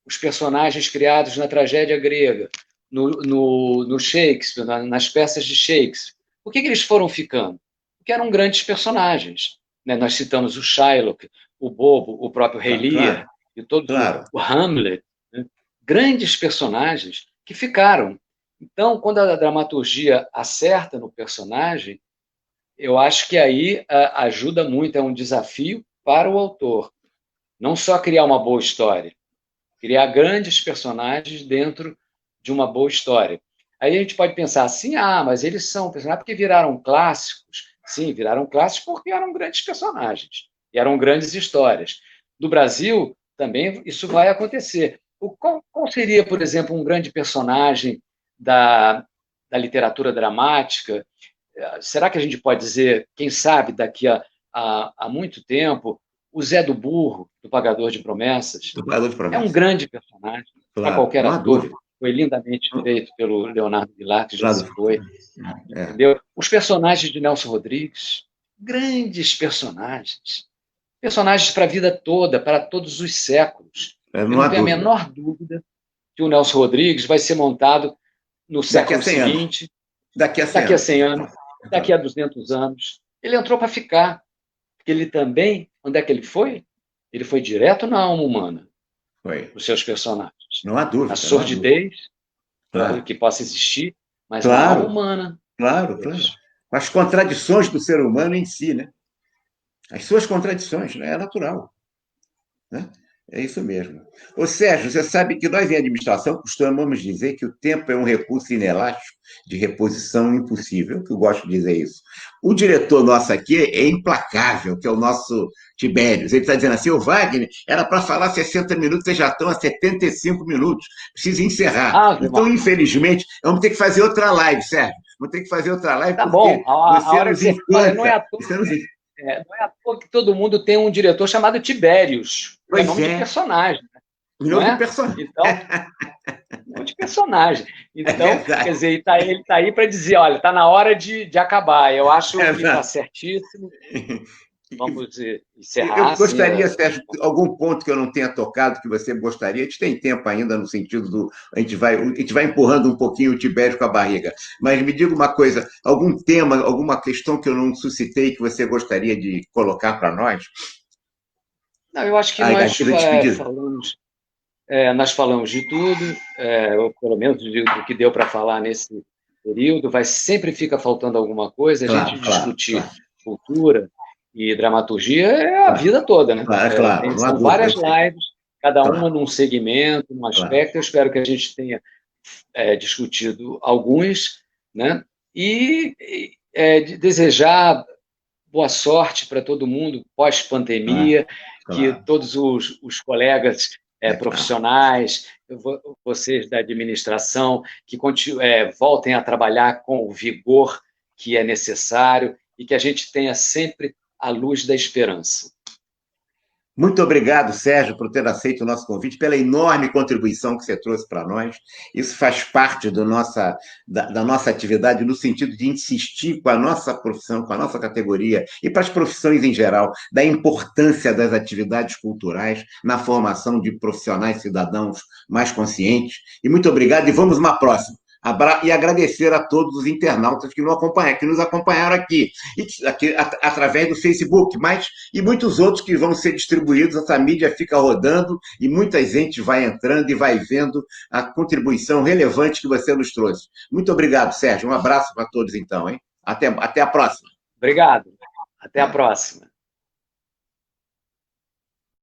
os personagens criados na tragédia grega, no Shakespeare, nas peças de Shakespeare, por que eles foram ficando? Porque eram grandes personagens. Né? Nós citamos o Shylock, o Bobo, o próprio Rei Lear, e todo o Hamlet, né? Grandes personagens que ficaram. Então, quando a dramaturgia acerta no personagem, eu acho que aí ajuda muito, é um desafio para o autor. Não só criar uma boa história, criar grandes personagens dentro de uma boa história. Aí a gente pode pensar assim, mas eles são personagens porque viraram clássicos. Sim, viraram clássicos porque eram grandes personagens, e eram grandes histórias. No Brasil, também isso vai acontecer. Qual seria, por exemplo, um grande personagem da literatura dramática? Será que a gente pode dizer, quem sabe, daqui a muito tempo, o Zé do Burro, do Pagador de Promessas? É um grande personagem, para qualquer ator. Dúvida. Foi lindamente feito pelo Leonardo Vilar, que já se foi. Entendeu? Os personagens de Nelson Rodrigues, grandes personagens. Personagens para a vida toda, para todos os séculos. Eu não tenho a menor dúvida que o Nelson Rodrigues vai ser montado no século seguinte, daqui a 100 anos, daqui a 200 anos. Ele entrou para ficar. Porque ele também, onde é que ele foi? Ele foi direto na alma humana. Foi. Dos seus personagens. Não há dúvida. Na sordidez, que possa existir, mas na alma humana. Claro. As contradições do ser humano em si, né? As suas contradições, né? É natural. Né? É isso mesmo. Ô, Sérgio, você sabe que nós em administração costumamos dizer que o tempo é um recurso inelástico de reposição impossível, que eu gosto de dizer isso. O diretor nosso aqui é implacável, que é o nosso Tibérios. Ele está dizendo assim, o Wagner era para falar 60 minutos, vocês já estão a 75 minutos. Precisa encerrar. Então, infelizmente, vamos ter que fazer outra live, Sérgio. Vamos ter que fazer outra live, tá bom. Você nos encanta. Não é à toa que todo mundo tem um diretor chamado Tibérios. É nome de personagem. Nome de personagem. Então, nome de personagem. Então, quer dizer, ele está aí para dizer, olha, está na hora de acabar. Eu acho que está certíssimo. Vamos encerrar. Eu gostaria, Sérgio, algum ponto que eu não tenha tocado que você gostaria. A gente tem tempo ainda no sentido do. A gente vai empurrando um pouquinho o Tibério com a barriga. Mas me diga uma coisa: algum tema, alguma questão que eu não suscitei que você gostaria de colocar para nós? Não, eu acho que nós falamos. Nós falamos de tudo, ou pelo menos do que deu para falar nesse período. Sempre fica faltando alguma coisa. A gente Claro, claro, discutir claro, cultura e dramaturgia é a claro, vida toda, né? claro, claro, não há São dúvida, várias perfeito. lives, cada uma Claro, num segmento, num claro. aspecto. Eu espero que a gente tenha discutido alguns, né? De desejar boa sorte para todo mundo Ah, pós-pandemia, que claro, todos os colegas é claro. profissionais, vocês da administração, que voltem a trabalhar com o vigor que é necessário e que a gente tenha sempre a luz da esperança. Muito obrigado, Sérgio, por ter aceito o nosso convite, pela enorme contribuição que você trouxe para nós. Isso faz parte da nossa atividade, no sentido de insistir com a nossa profissão, com a nossa categoria, e para as profissões em geral, da importância das atividades culturais na formação de profissionais cidadãos mais conscientes. E muito obrigado, e vamos uma próxima. E agradecer a todos os internautas que nos acompanharam através do Facebook, e muitos outros que vão ser distribuídos. Essa mídia fica rodando e muita gente vai entrando e vai vendo a contribuição relevante que você nos trouxe. Muito obrigado, Sérgio. Um abraço para todos, então, hein? Até a próxima. Obrigado. Até a próxima.